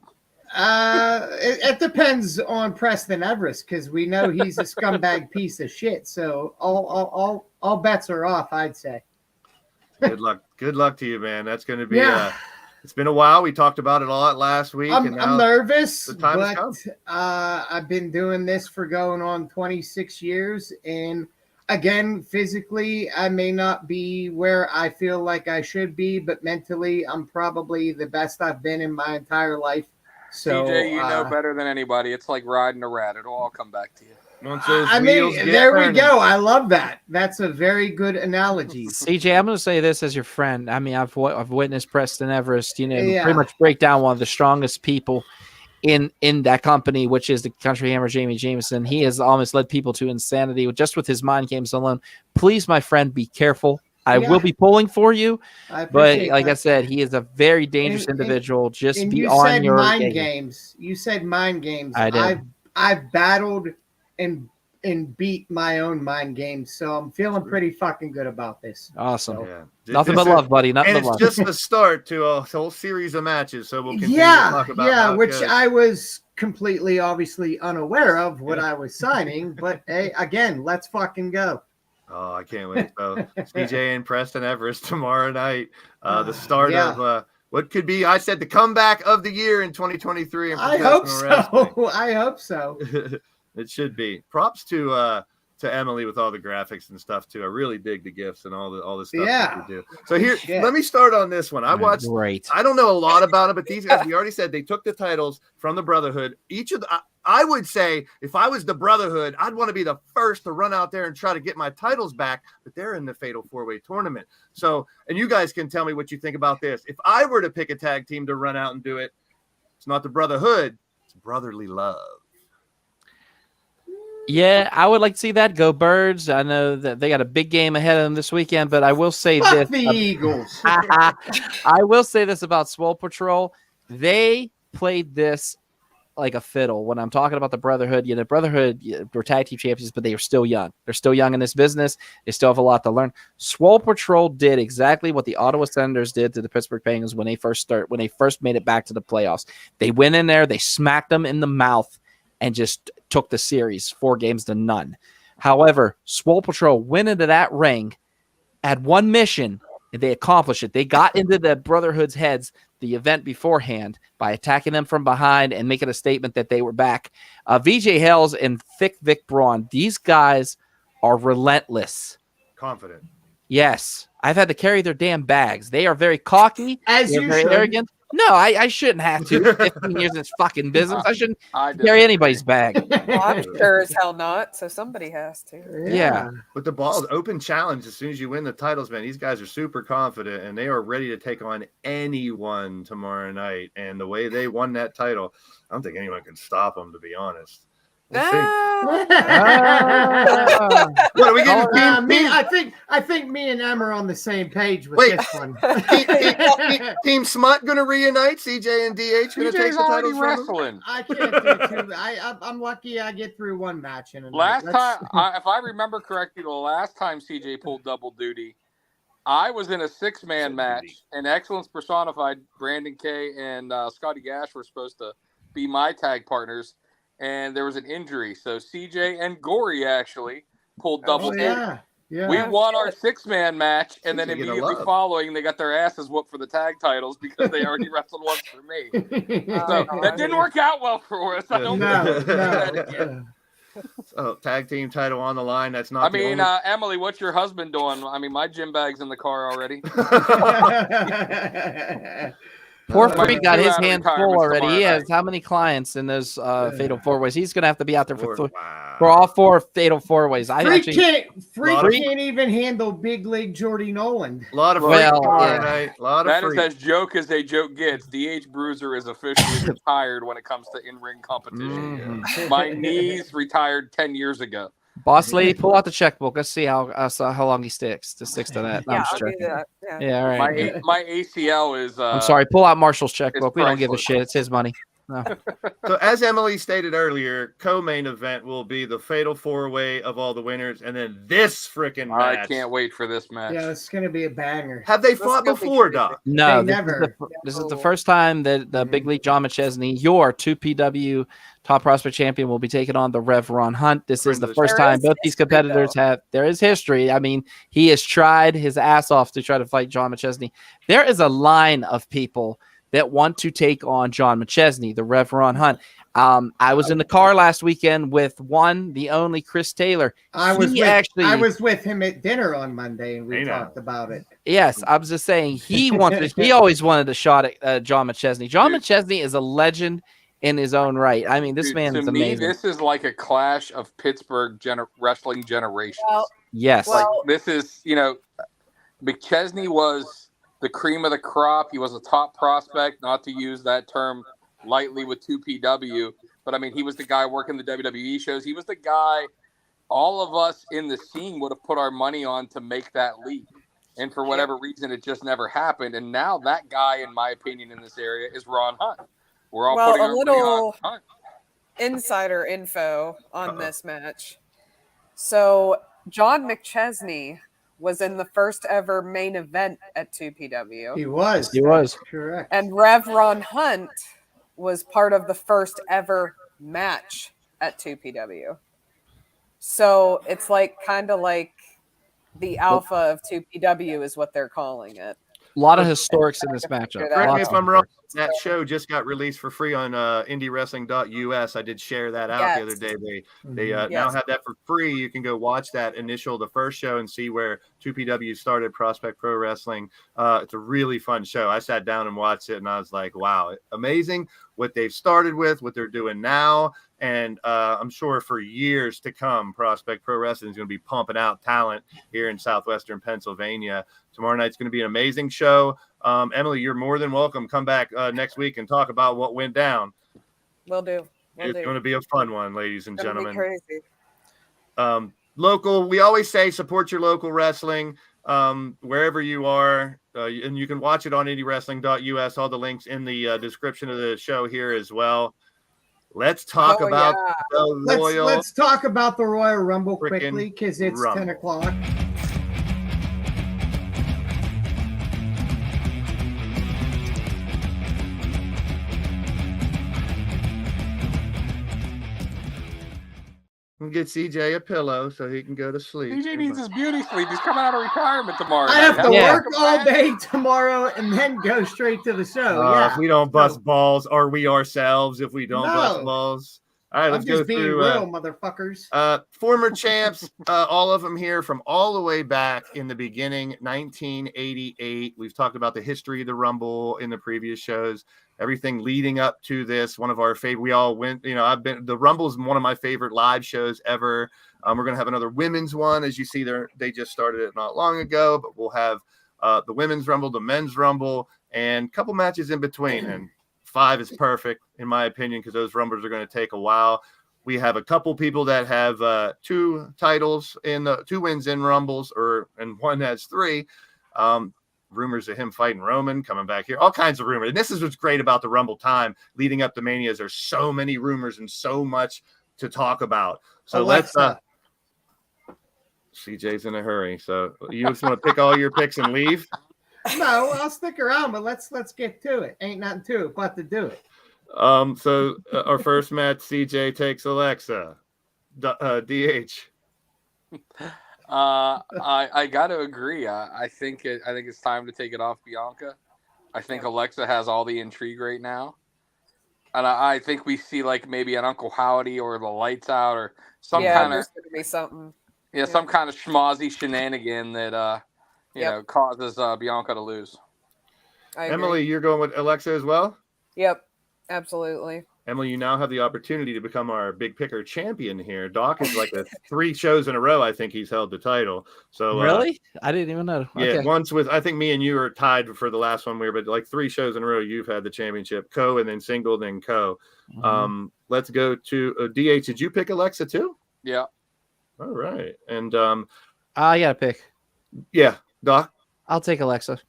It depends on Preston Everest, because we know he's a scumbag piece of shit. So all bets are off, I'd say. Good luck. Good luck to you, man. That's going to be. It's been a while. We talked about it a lot last week. I'm nervous, the time has come. I've been doing this for going on 26 years. And again, physically, I may not be where I feel like I should be, but mentally, I'm probably the best I've been in my entire life. So, CJ, you know better than anybody. It's like riding a rat. It'll all come back to you. There we go. I love that. That's a very good analogy. CJ, I'm going to say this as your friend. I mean, I've witnessed Preston Everest, pretty much break down one of the strongest people in that company, which is the Country Hammer, Jamie Jameson. He has almost led people to insanity just with his mind games alone. Please, my friend, be careful. I will be pulling for you, but like I said, he is a very dangerous individual. Just be on your mind games. You said mind games. I did. I've battled and beat my own mind games, so I'm feeling pretty fucking good about this. Awesome. Yeah. Nothing but love, buddy. Nothing but love. It's just the start to a whole series of matches, so we'll continue to talk about which I was completely obviously unaware of what I was signing, but hey, again, let's fucking go. Oh, I can't wait. So CJ and Preston Everest tomorrow night. The start of what could be, I said, the comeback of the year in 2023 in professional wrestling. I hope so. It should be. Props to Emily with all the graphics and stuff too. I really dig the gifts and all the stuff that you do. So here, let me start on this one. I watched. Great. I don't know a lot about it, but these guys, we already said they took the titles from the Brotherhood. I would say if I was the Brotherhood, I'd want to be the first to run out there and try to get my titles back, but they're in the Fatal 4-Way tournament. So, and you guys can tell me what you think about this. If I were to pick a tag team to run out and do it, it's not the Brotherhood, it's Brotherly Love. Yeah, I would like to see that. Go Birds. I know that they got a big game ahead of them this weekend, but I will say this. The Eagles. I will say this about Swole Patrol. They played this like a fiddle. When I'm talking about the Brotherhood, Brotherhood were tag team champions, but they were still young. They're still young in this business. They still have a lot to learn. Swole Patrol did exactly what the Ottawa Senators did to the Pittsburgh Penguins when they first made it back to the playoffs. They went in there, they smacked them in the mouth, and just took the series 4-0. However, Swole Patrol went into that ring, had one mission, and they accomplished it. They got into the Brotherhood's heads the event beforehand by attacking them from behind and making a statement that they were back. VJ Hells and Thick Vic Braun, these guys are relentless. Confident. Yes. I've had to carry their damn bags. They are very cocky. As you very should. Arrogant. No, I shouldn't have to. 15 years in this fucking business. I shouldn't carry anybody's bag. Well, I'm sure as hell not, so somebody has to. Yeah. With the balls, open challenge as soon as you win the titles, man. These guys are super confident, and they are ready to take on anyone tomorrow night. And the way they won that title, I don't think anyone can stop them, to be honest. We'll see. What are we getting? I think me and Em are on the same page with this one. Team Smut going to reunite. CJ and DH going to take the titles wrestling. I can't do two. I'm lucky I get through one match in a night. If I remember correctly, the last time CJ pulled double duty, I was in a 6-man match, and Excellence Personified, Brandon K and Scotty Gash were supposed to be my tag partners. And there was an injury. So CJ and Gory actually pulled double duty. Yeah. We won our 6-man match, and then immediately following, they got their asses whooped for the tag titles because they already wrestled once for me. So that didn't work out well for us. I don't No. Oh, tag team title on the line. That's not. Emily, what's your husband doing? I mean, my gym bag's in the car already. Poor Might Freak be got two his out of hands full retirements already. He tomorrow has how many clients in those fatal four ways? He's going to have to be out there for Wow. all 4 fatal four ways. Freak Lot of- can't even handle big league Jordy Nolan. A lot of Well, freak tomorrow yeah. night. A lot of That is freak. as joke as a joke gets. DH Bruiser is officially retired when it comes to in-ring competition. Mhm. My knees retired 10 years ago. Boss lady, pull out the checkbook. Let's see how long he sticks to that. No, Yeah, I'm just I'll do joking. that. Yeah. Yeah, all right. My ACL is. I'm sorry. Pull out Marshall's checkbook. We don't give a priceless. shit. It's his money. No. So as Emily stated earlier, co-main event will be the fatal 4-way of all the winners, and then this freaking match. I can't wait for this match. Yeah, it's gonna be a banger. Have they This fought will be before, crazy. Doc? No, They never. this is the first time that the big league John McChesney, your 2PW top prospect champion, will be taking on the Rev Ron Hunt. This is the first There time is both these history, competitors have. There is history. I mean, he has tried his ass off to try to fight John McChesney. There is a line of people that want to take on John McChesney, the Rev Ron Hunt. I was in the car last weekend with the only Chris Taylor. I was He with him at dinner on Monday, and we Hey, now. talked about it. Yes, I was just saying he always wanted a shot at John McChesney. John McChesney is a legend in his own right. I mean, this Dude, man to is me, amazing. this is like a clash of Pittsburgh wrestling generations. Well, Yes. Well- Like this is, McChesney was the cream of the crop. He was a top prospect, not to use that term lightly with 2PW, but I mean, he was the guy working the WWE shows. He was the guy all of us in the scene would have put our money on to make that leap. And for whatever reason, it just never happened. And now that guy, in my opinion, in this area is Ron Hunt. We're all putting a our money little on Hunt. insider info on this match. So John McChesney was in the first ever main event at 2PW. He was. Correct. And Rev Ron Hunt was part of the first ever match at 2PW. So it's kind of like the alpha of 2PW is what they're calling it. A lot of historics in this matchup. Correct Correct me Lots if of I'm wrong. historics. That show just got released for free on IndieWrestling.us. I did share that out the other day. They now Yes. have that for free. You can go watch that the first show, and see where 2PW started Prospect Pro Wrestling. It's a really fun show. I sat down and watched it, and I was like, wow, amazing what they've started with, what they're doing now. And I'm sure for years to come, Prospect Pro Wrestling is going to be pumping out talent here in southwestern Pennsylvania. Tomorrow night's going to be an amazing show. Emily, you're more than welcome. Come back next week and talk about what went down. Will do. It's going to be a fun one, ladies and gentlemen. Crazy. Local, we always say support your local wrestling wherever you are. And you can watch it on IndieWrestling.us. All the links in the description of the show here as well. Let's talk about the Royal. Let's talk about the Royal Rumble Frickin' quickly because it's Rumble. 10 o'clock. We'll get CJ a pillow so he can go to sleep. DJ needs his beauty sleep. He's coming out of retirement tomorrow. I have to Yeah. work all day tomorrow and then go straight to the show. If we don't bust balls, are we ourselves if we don't bust No. balls? All right, I'm let's go just being through real, motherfuckers. former champs, all of them here from all the way back in the beginning, 1988. We've talked about the history of the Rumble in the previous shows, everything leading up to this. One of our favorite, we all went, the Rumble is one of my favorite live shows ever. We're going to have another women's one. As you see there, they just started it not long ago, but we'll have the women's Rumble, the men's Rumble, and a couple matches in between. And 5 is perfect, in my opinion, because those Rumbles are going to take a while. We have a couple people that have 2 titles in the 2 wins in Rumbles, and one has 3. Rumors of him fighting Roman coming back here, all kinds of rumors. And this is what's great about the Rumble time leading up to Mania. There's so many rumors and so much to talk about. So Alexa. CJ's in a hurry. So you just want to pick all your picks and leave? No, I'll stick around, but let's get to it. Ain't nothing to it but to do it. So our first match, CJ takes Alexa. DH. I got to agree. I think it's time to take it off Bianca. I think Alexa has all the intrigue right now, and I think we see maybe an Uncle Howdy or the Lights Out or some kind of there's gonna be something. some kind of schmozzy shenanigan that causes Bianca to lose. I agree. Emily, you're going with Alexa as well? Yep, absolutely. Emily, you now have the opportunity to become our big picker champion here. Doc is like 3 shows in a row. I think he's held the title. So Really? I didn't even know. yeah, Okay. once with I think me and you are tied for the last one but like 3 shows in a row you've had the championship, co and then single, then co. Mhm. Let's go to DH. Did you pick Alexa too? Yeah. All right, and I got to pick. yeah, Doc. I'll take Alexa.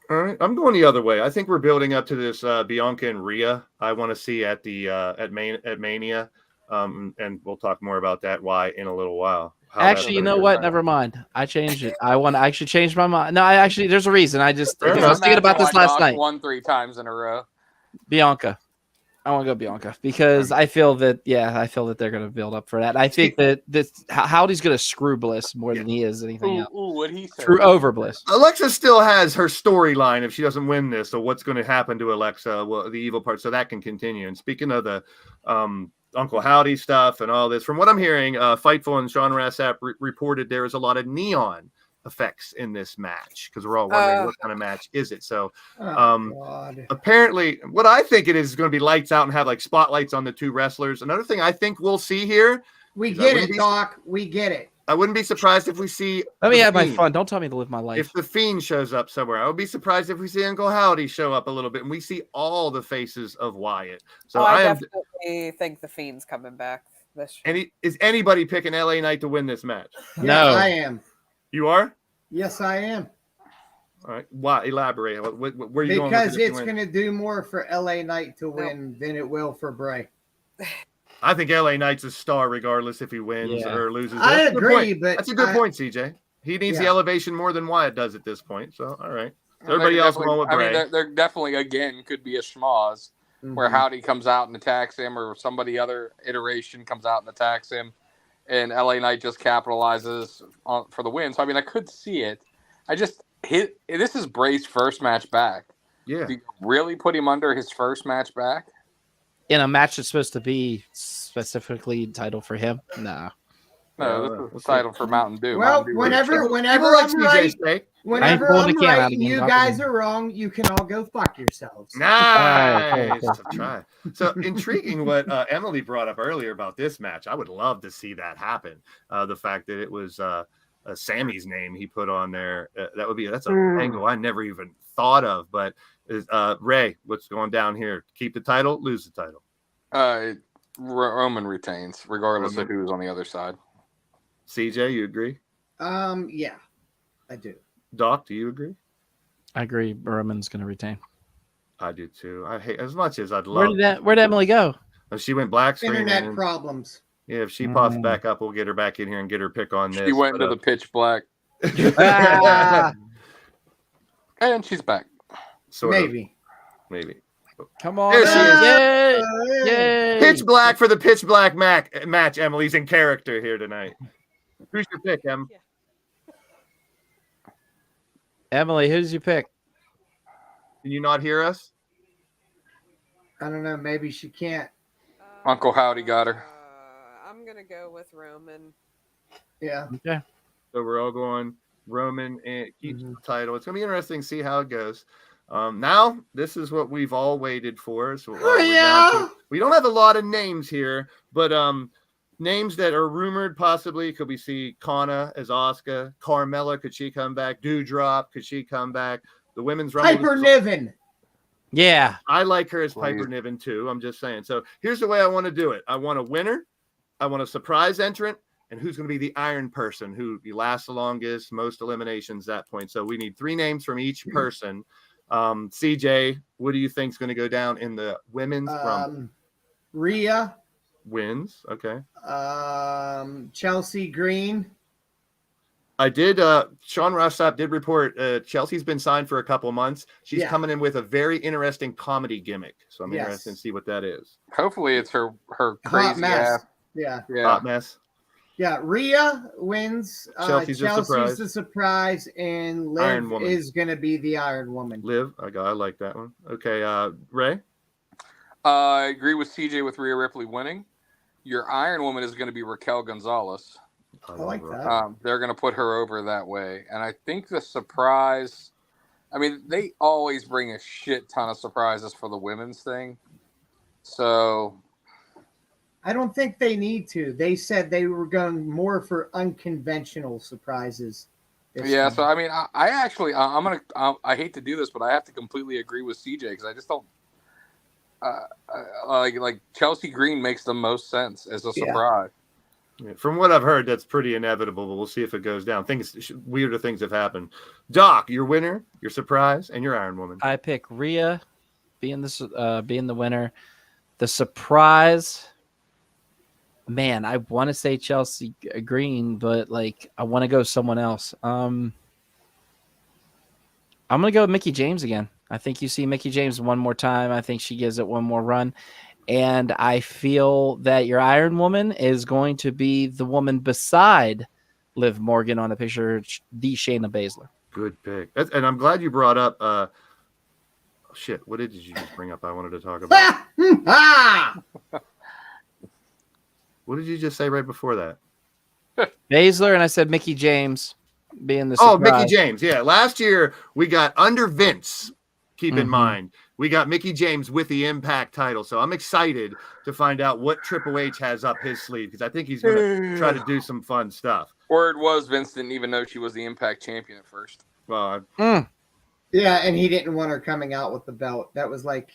All right, I'm going the other way. I think we're building up to this Bianca and Rhea. I want to see at the at Mania, and we'll talk more about that why in a little while. How Actually, you that's know gonna what? go. Never mind. I changed it. I actually changed my mind. No, I actually there's a reason. I was Fair enough. thinking about this Imagine why last Doc night. won 3 times in a row. Bianca. I want to go Bianca because I feel that they're going to build up for that. I think that Howdy's going to screw Bliss more than he is anything else. Ooh, what he said. Screw over Bliss. Alexa still has her storyline if she doesn't win this. So what's going to happen to Alexa? Well, the evil part, so that can continue. And speaking of the Uncle Howdy stuff and all this, from what I'm hearing, Fightful and Sean Rassap reported there is a lot of neon effects in this match because we're all wondering what kind of match is it. So God. apparently what I think it is going to be lights out and have like spotlights on the 2 wrestlers. Another thing I think we'll see here, We I get wouldn't it, be- Doc. We get it. I wouldn't be surprised if we see Let me the have my Fiend. fun. Don't tell me to live my life. If the Fiend shows up somewhere, I would be surprised if we see Uncle Howdy show up a little bit and we see all the faces of Wyatt. So I I am. definitely think the Fiend's coming back this year. Is anybody picking LA Knight to win this match? Yeah, No. I am. You are. Yes, I am. All right. Why? Elaborate. Where are you going? Because with this it's to win? going to do more for LA Knight to win than it will for Bray. I think LA Knight's a star regardless if he wins Yeah. or loses. I That's a good agree, point. but That's a good I- point, CJ. He needs the Yeah. elevation more than Wyatt does at this point. So, all right. They're Everybody else definitely- going with I Bray. mean, they're definitely, again, could be a schmoz where Mhm. Howdy comes out and attacks him or somebody other iteration comes out and attacks him and LA Knight just capitalizes for the win. So, I mean, I could see it. This is Bray's first match back. Yeah. Do you really put him under his first match back? In a match that's supposed to be specifically titled for him? Nah. No, this is the title for Mountain Dew. Well, Mountain Dew whenever People like I'm right, CJ say. whenever pulling I'm the can out right, again, and you Doc. guys are wrong, you can all go fuck yourselves. Nice. Alright, Try. So intriguing what Emily brought up earlier about this match. I would love to see that happen. The fact that it was Sami's name he put on there. That's an angle I never even thought of. But Ray, what's going down here? Keep the title, lose the title. Roman retains, regardless of who's on the other side. CJ, you agree? Yeah, I do. Doc, do you agree? I agree. Roman's going to retain. I do too. I hate as much as I'd love. Where'd Emily go? She went black screen. Internet and- problems. Yeah, if she pops back up, we'll get her back in here and get her pick on this. She went into the pitch black, Ah, and she's back. Sort of, Maybe. come on. There she is. Yay! Uh, Yay! Pitch black for the pitch black match. Emily's in character here tonight. Who's your pick, Em? Emily, who did you pick? Can you not hear us? I don't know. Maybe she can't. Uncle Howdy got her. I'm gonna go with Roman. Yeah. Okay. So we're all going Roman and keeps the title. It's gonna be interesting to see how it goes. Now this is what we've all waited for. So we're down to- we don't have a lot of names here, but names that are rumored possibly. Could we see Kana as Asuka? Carmella, could she come back? Dewdrop, could she come back? The women's rumble. Piper Niven. Yeah. I like her as Piper Please. Niven too. I'm just saying. So here's the way I want to do it. I want a winner. I want a surprise entrant. And who's going to be the iron person who lasts the longest, most eliminations at that point. So we need 3 names from each person. CJ, what do you think is going to go down in the women's rumble? Rhea. Wins. Okay. Chelsea Green. I did. Sean Rossap did report Chelsea's been signed for a couple months. She's coming in with a very interesting comedy gimmick. So I'm interested to see what that is. Hopefully, it's her Hot crazy mess. ass. Yeah. Hot mess. Yeah. Rhea wins. Chelsea's a surprise. the surprise, and Liv Iron Woman. is going to be the Iron Woman. Liv. I like that one. Okay. Ray. I agree with CJ with Rhea Ripley winning. Your Iron Woman is going to be Raquel Gonzalez. I like that. They're going to put her over that way. And I think the surprise, I mean, they always bring a shit ton of surprises for the women's thing. So I don't think they need to. They said they were going more for unconventional surprises. Yeah, so I mean, I actually, I hate to do this, but I have to completely agree with CJ because I just don't like Chelsea Green makes the most sense as a surprise. Yeah, from what I've heard, that's pretty inevitable, but we'll see if it goes down. Weirder things have happened. Doc, your winner, your surprise, and your Iron Woman. I pick Rhea being the winner. The surprise, man, I want to say Chelsea Green, but like I want to go someone else. I'm gonna go with Mickie James again. I think you see Mickie James one more time. I think she gives it one more run. And I feel that your Iron Woman is going to be the woman beside Liv Morgan on the picture, the Shayna Baszler. Good pick. And I'm glad you brought up what did you just bring up I wanted to talk about? What did you just say right before that? Baszler, and I said Mickie James being the surprise. Oh, Mickie James. Yeah. Last year we got under Vince, keep in mind. We got Mickie James with the Impact title. So I'm excited to find out what Triple H has up his sleeve because I think he's going to try to do some fun stuff. Word was Vince didn't even know she was the Impact champion at first. Well, yeah, and he didn't want her coming out with the belt. That was like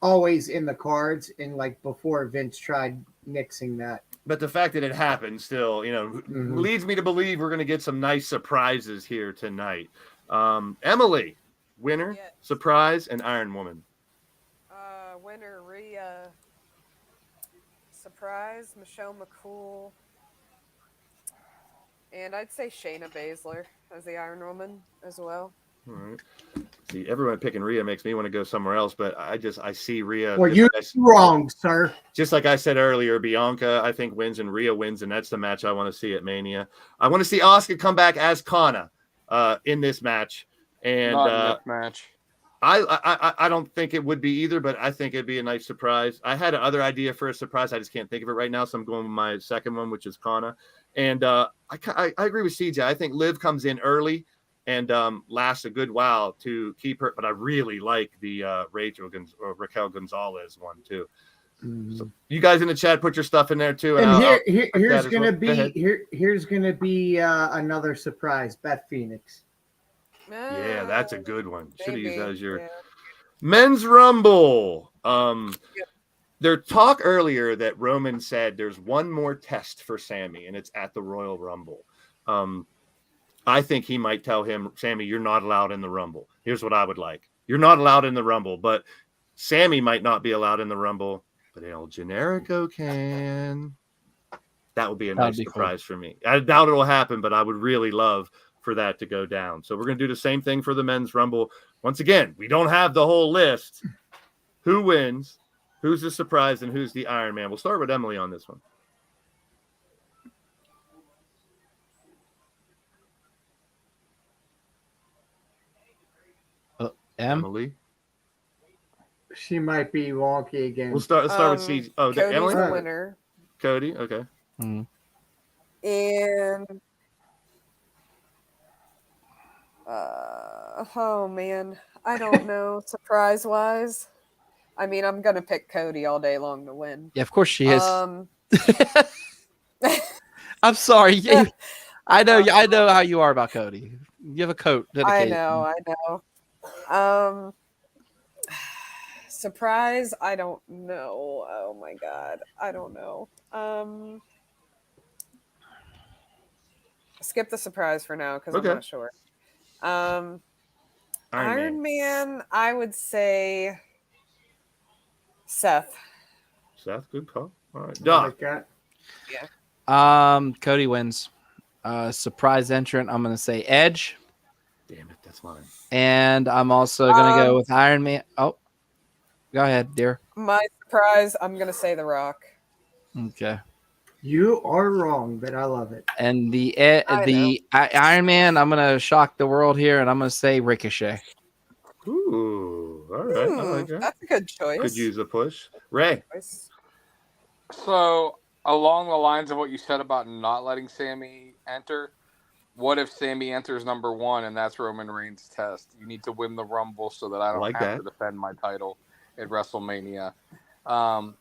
always in the cards and like before Vince tried nixing that. But the fact that it happened still, leads me to believe we're going to get some nice surprises here tonight. Emily, winner, surprise, and Iron Woman. Winner, Rhea. Surprise, Michelle McCool. And I'd say Shayna Baszler as the Iron Woman as well. All right. See, everyone picking Rhea makes me want to go somewhere else, but I see Rhea. Well, you're wrong, sir. Just like I said earlier, Bianca, I think, wins and Rhea wins, and that's the match I want to see at Mania. I want to see Asuka come back as Kana in this match. And not in this match. I don't think it would be either, but I think it'd be a nice surprise. I had another idea for a surprise. I just can't think of it right now, so I'm going with my second one, which is Kana. And I agree with CJ. I think Liv comes in early and lasts a good while to keep her. But I really like the Raquel Gonzalez one too. So you guys in the chat, put your stuff in there too. And here's gonna be another surprise, Beth Phoenix. Yeah, that's a good one. Should have used that as your Men's Rumble. There talk earlier that Roman said there's one more test for Sami, and it's at the Royal Rumble. I think he might tell him, Sami, you're not allowed in the Rumble. Here's what I would like. You're not allowed in the Rumble, but Sami might not be allowed in the Rumble, but El Generico can. That would be a nice surprise for me. I doubt it'll happen, but I would really love for that to go down. So we're going to do the same thing for the Men's Rumble. Once again, we don't have the whole list. Who wins? Who's the surprise and who's the Iron Man? We'll start with Emily on this one. Emily? She might be wonky again. We'll start with CJ. Oh, Cody's Emily? the winner. Cody? Okay. And oh man, I don't know. Surprise wise, I mean, I'm gonna pick Cody all day long to win. Yeah, of course she is. I'm sorry. I know how you are about Cody. You have a coat dedicated. I know. Surprise, I don't know. Oh my god, I don't know. Skip the surprise for now because I'm not sure. Iron Man, I would say Seth. Seth, good call. All right, Doc. Yeah. Cody wins. Surprise entrant, I'm gonna say Edge. Damn it, that's mine. And I'm also gonna go with Iron Man. Oh, go ahead, dear. My surprise, I'm gonna say The Rock. Okay. You are wrong, but I love it. And the Iron Man, I'm gonna shock the world here, and I'm gonna say Ricochet. Ooh, all right. I like that. That's a good choice. Could use a push. Ray. So along the lines of what you said about not letting Sami enter, What if Sami enters number 1 and that's Roman Reigns' test? You need to win the Rumble so that I don't have to defend my title at WrestleMania. Not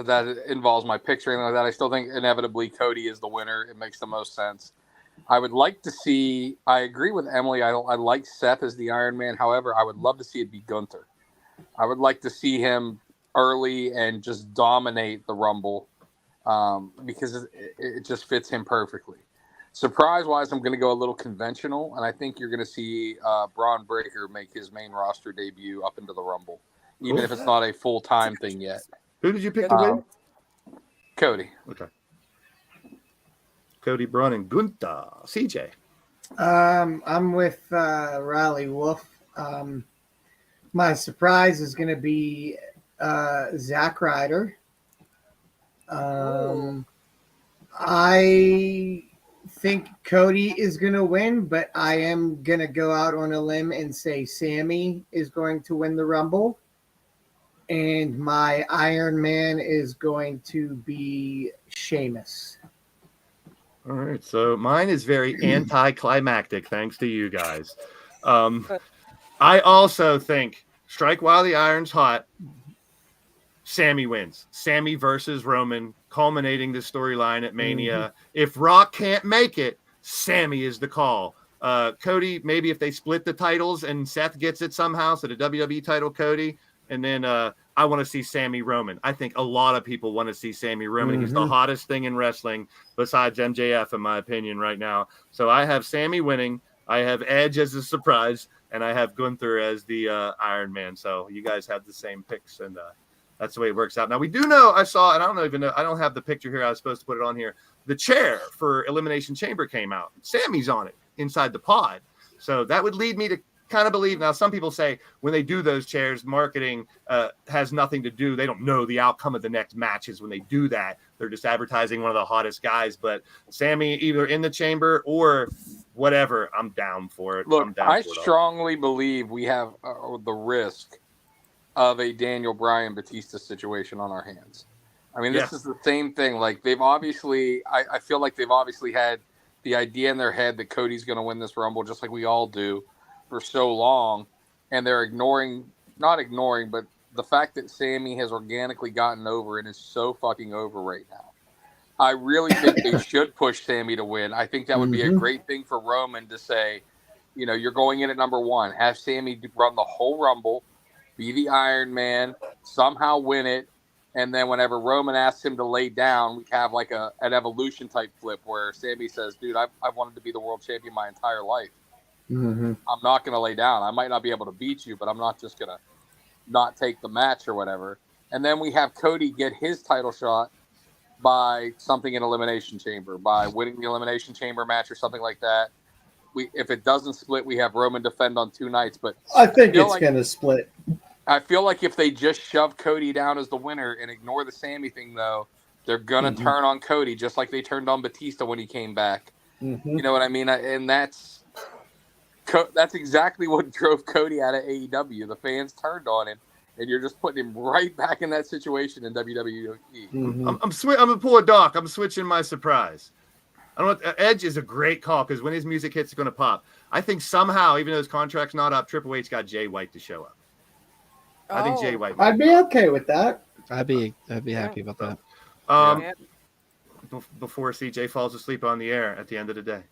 that involves my picture or anything like that. I still think inevitably Cody is the winner. It makes the most sense. I would like to see. I agree with Emily. I like Seth as the Iron Man. However, I would love to see it be Gunther. I would like to see him early and just dominate the Rumble because it just fits him perfectly. Surprise-wise, I'm going to go a little conventional, and I think you're going to see Braun Breaker make his main roster debut up into the Rumble, even if it's not a full-time thing yet. Who did you pick to win? Cody. Okay. Cody, Braun, and Gunther. CJ. I'm with Riley Wolf. My surprise is going to be Zack Ryder. I think Cody is going to win, but I am going to go out on a limb and say Sami is going to win the Rumble. And my Iron Man is going to be Sheamus. All right. So mine is very anticlimactic, thanks to you guys. I also think strike while the iron's hot. Sami wins. Sami versus Roman, culminating the storyline at Mania. If Rock can't make it, Sami is the call. Cody, maybe if they split the titles and Seth gets it somehow, so the WWE title, Cody, and then I want to see Sami Roman. I think a lot of people want to see Sami Roman. He's the hottest thing in wrestling besides MJF, in my opinion, right now. So I have Sami winning. I have Edge as a surprise, and I have Gunther as the Iron Man. So you guys have the same picks, and that's the way it works out. Now, we do know, I saw, and I don't even know, I don't have the picture here. I was supposed to put it on here. The chair for Elimination Chamber came out. Sami's on it inside the pod. So that would lead me to kind of believe. Now, some people say when they do those chairs, marketing has nothing to do. They don't know the outcome of the next matches when they do that. They're just advertising one of the hottest guys. But Sami either in the chamber or whatever, I'm down for it. Look, I'm down I for it strongly believe we have the risk of a Daniel Bryan Batista situation on our hands. I mean, this is the same thing. Like, they've obviously, I feel like they've obviously had the idea in their head that Cody's going to win this Rumble, just like we all do, for so long. And they're not ignoring, but the fact that Sami has organically gotten over and is so fucking over right now. I really think they should push Sami to win. I think that would be a great thing for Roman to say, you know, you're going in at number 1. Have Sami run the whole Rumble, be the Iron Man, somehow win it, and then whenever Roman asks him to lay down, we have like an Evolution type flip where Sami says, dude, I've wanted to be the world champion my entire life. I'm not going to lay down. I might not be able to beat you, but I'm not just going to not take the match or whatever. And then we have Cody get his title shot by something in Elimination Chamber, by winning the Elimination Chamber match or something like that. If it doesn't split, we have Roman defend on 2 nights. But I think it's going to split. I feel like if they just shove Cody down as the winner and ignore the Sami thing, though, they're going to turn on Cody just like they turned on Batista when he came back. You know what I mean? And that's exactly what drove Cody out of AEW. The fans turned on him, and you're just putting him right back in that situation in WWE. I'm gonna pull a Doc. I'm switching my surprise. I don't know. Edge is a great call because when his music hits, it's going to pop. I think somehow, even though his contract's not up, Triple H got Jay White to show up. I think Jay White. I'd be okay with that. I'd be happy about that. Before CJ falls asleep on the air at the end of the day.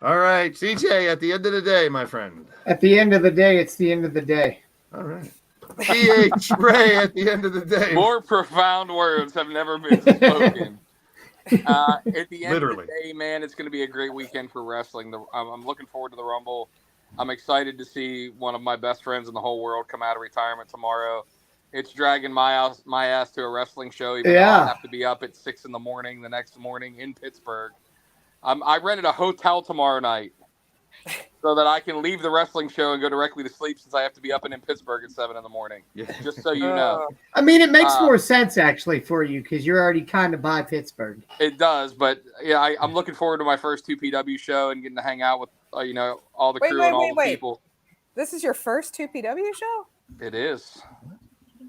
All right, CJ, at the end of the day, my friend. At the end of the day, it's the end of the day. All right. PH Ray, at the end of the day. More profound words have never been spoken. At the end of the day, man, it's going to be a great weekend for wrestling. I'm looking forward to the Rumble. I'm excited to see one of my best friends in the whole world come out of retirement tomorrow. It's dragging my ass to a wrestling show, even though I have to be up at 6 a.m. the next morning in Pittsburgh. I rented a hotel tomorrow night. so that I can leave the wrestling show and go directly to sleep since I have to be up and in Pittsburgh at 7 a.m. Yeah. Just so you know. I mean, it makes more sense actually for you because you're already kind of by Pittsburgh. It does, but yeah, I'm looking forward to my first 2PW show and getting to hang out with all the crew and all the people. This is your first 2PW show? It is.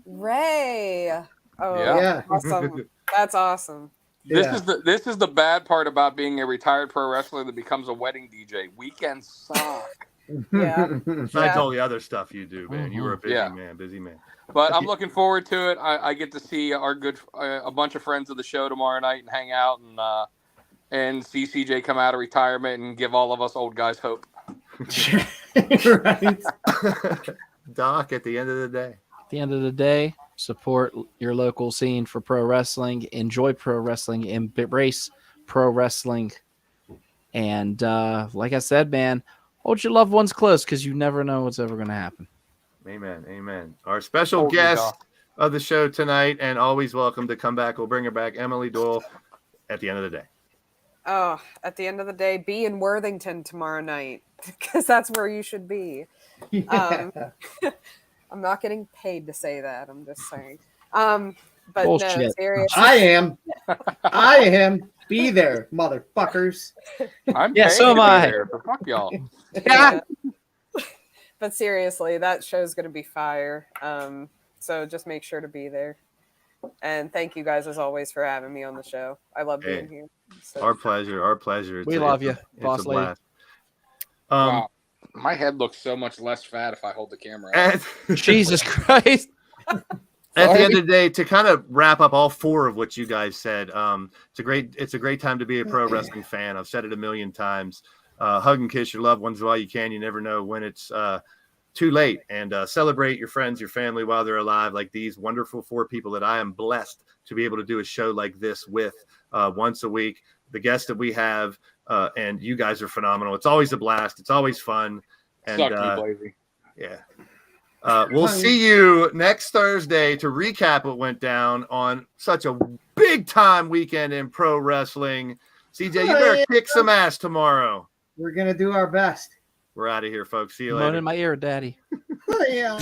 Ray. Oh, yeah. Awesome. That's awesome. This is the bad part about being a retired pro wrestler that becomes a wedding DJ. Weekends suck. Yeah. Besides all the other stuff you do, man. You were a busy man. But I'm looking forward to it. I get to see a bunch of friends of the show tomorrow night and hang out and see CJ come out of retirement and give all of us old guys hope. Right. Doc, at the end of the day. At the end of the day, support your local scene for pro wrestling. Enjoy pro wrestling. Embrace pro wrestling. And like I said, man, hold your loved ones close because you never know what's ever going to happen. Amen. Amen. Our special guest of the show tonight, and always welcome to come back. We'll bring her back, Emily Doyle, at the end of the day. Oh, at the end of the day, be in Worthington tomorrow night because that's where you should be. Yeah. I'm not getting paid to say that. I'm just saying. But Bullshit. no, seriously. I am. Be there, motherfuckers. So am I. There, but fuck y'all. Yeah. But seriously, that show's going to be fire. So just make sure to be there. And thank you guys, as always, for having me on the show. I love being here. So. Our pleasure. Our pleasure. We love you, boss lady. Wow. My head looks so much less fat if I hold the camera up. Jesus Christ. At the end of the day, to kind of wrap up all four of what you guys said, it's a great time to be a pro wrestling fan. I've said it a million times. Hug and kiss your loved ones while you can. You never know when it's too late. And celebrate your friends, your family while they're alive, like these wonderful four people that I am blessed to be able to do a show like this with once a week. The guests that we have, and you guys are phenomenal. It's always a blast. It's always fun. And yeah. We'll see you next Thursday to recap what went down on such a big time weekend in pro wrestling. CJ, you better kick some ass tomorrow. We're going to do our best. We're out of here, folks. See you later. Moan in my ear, Daddy. Yeah.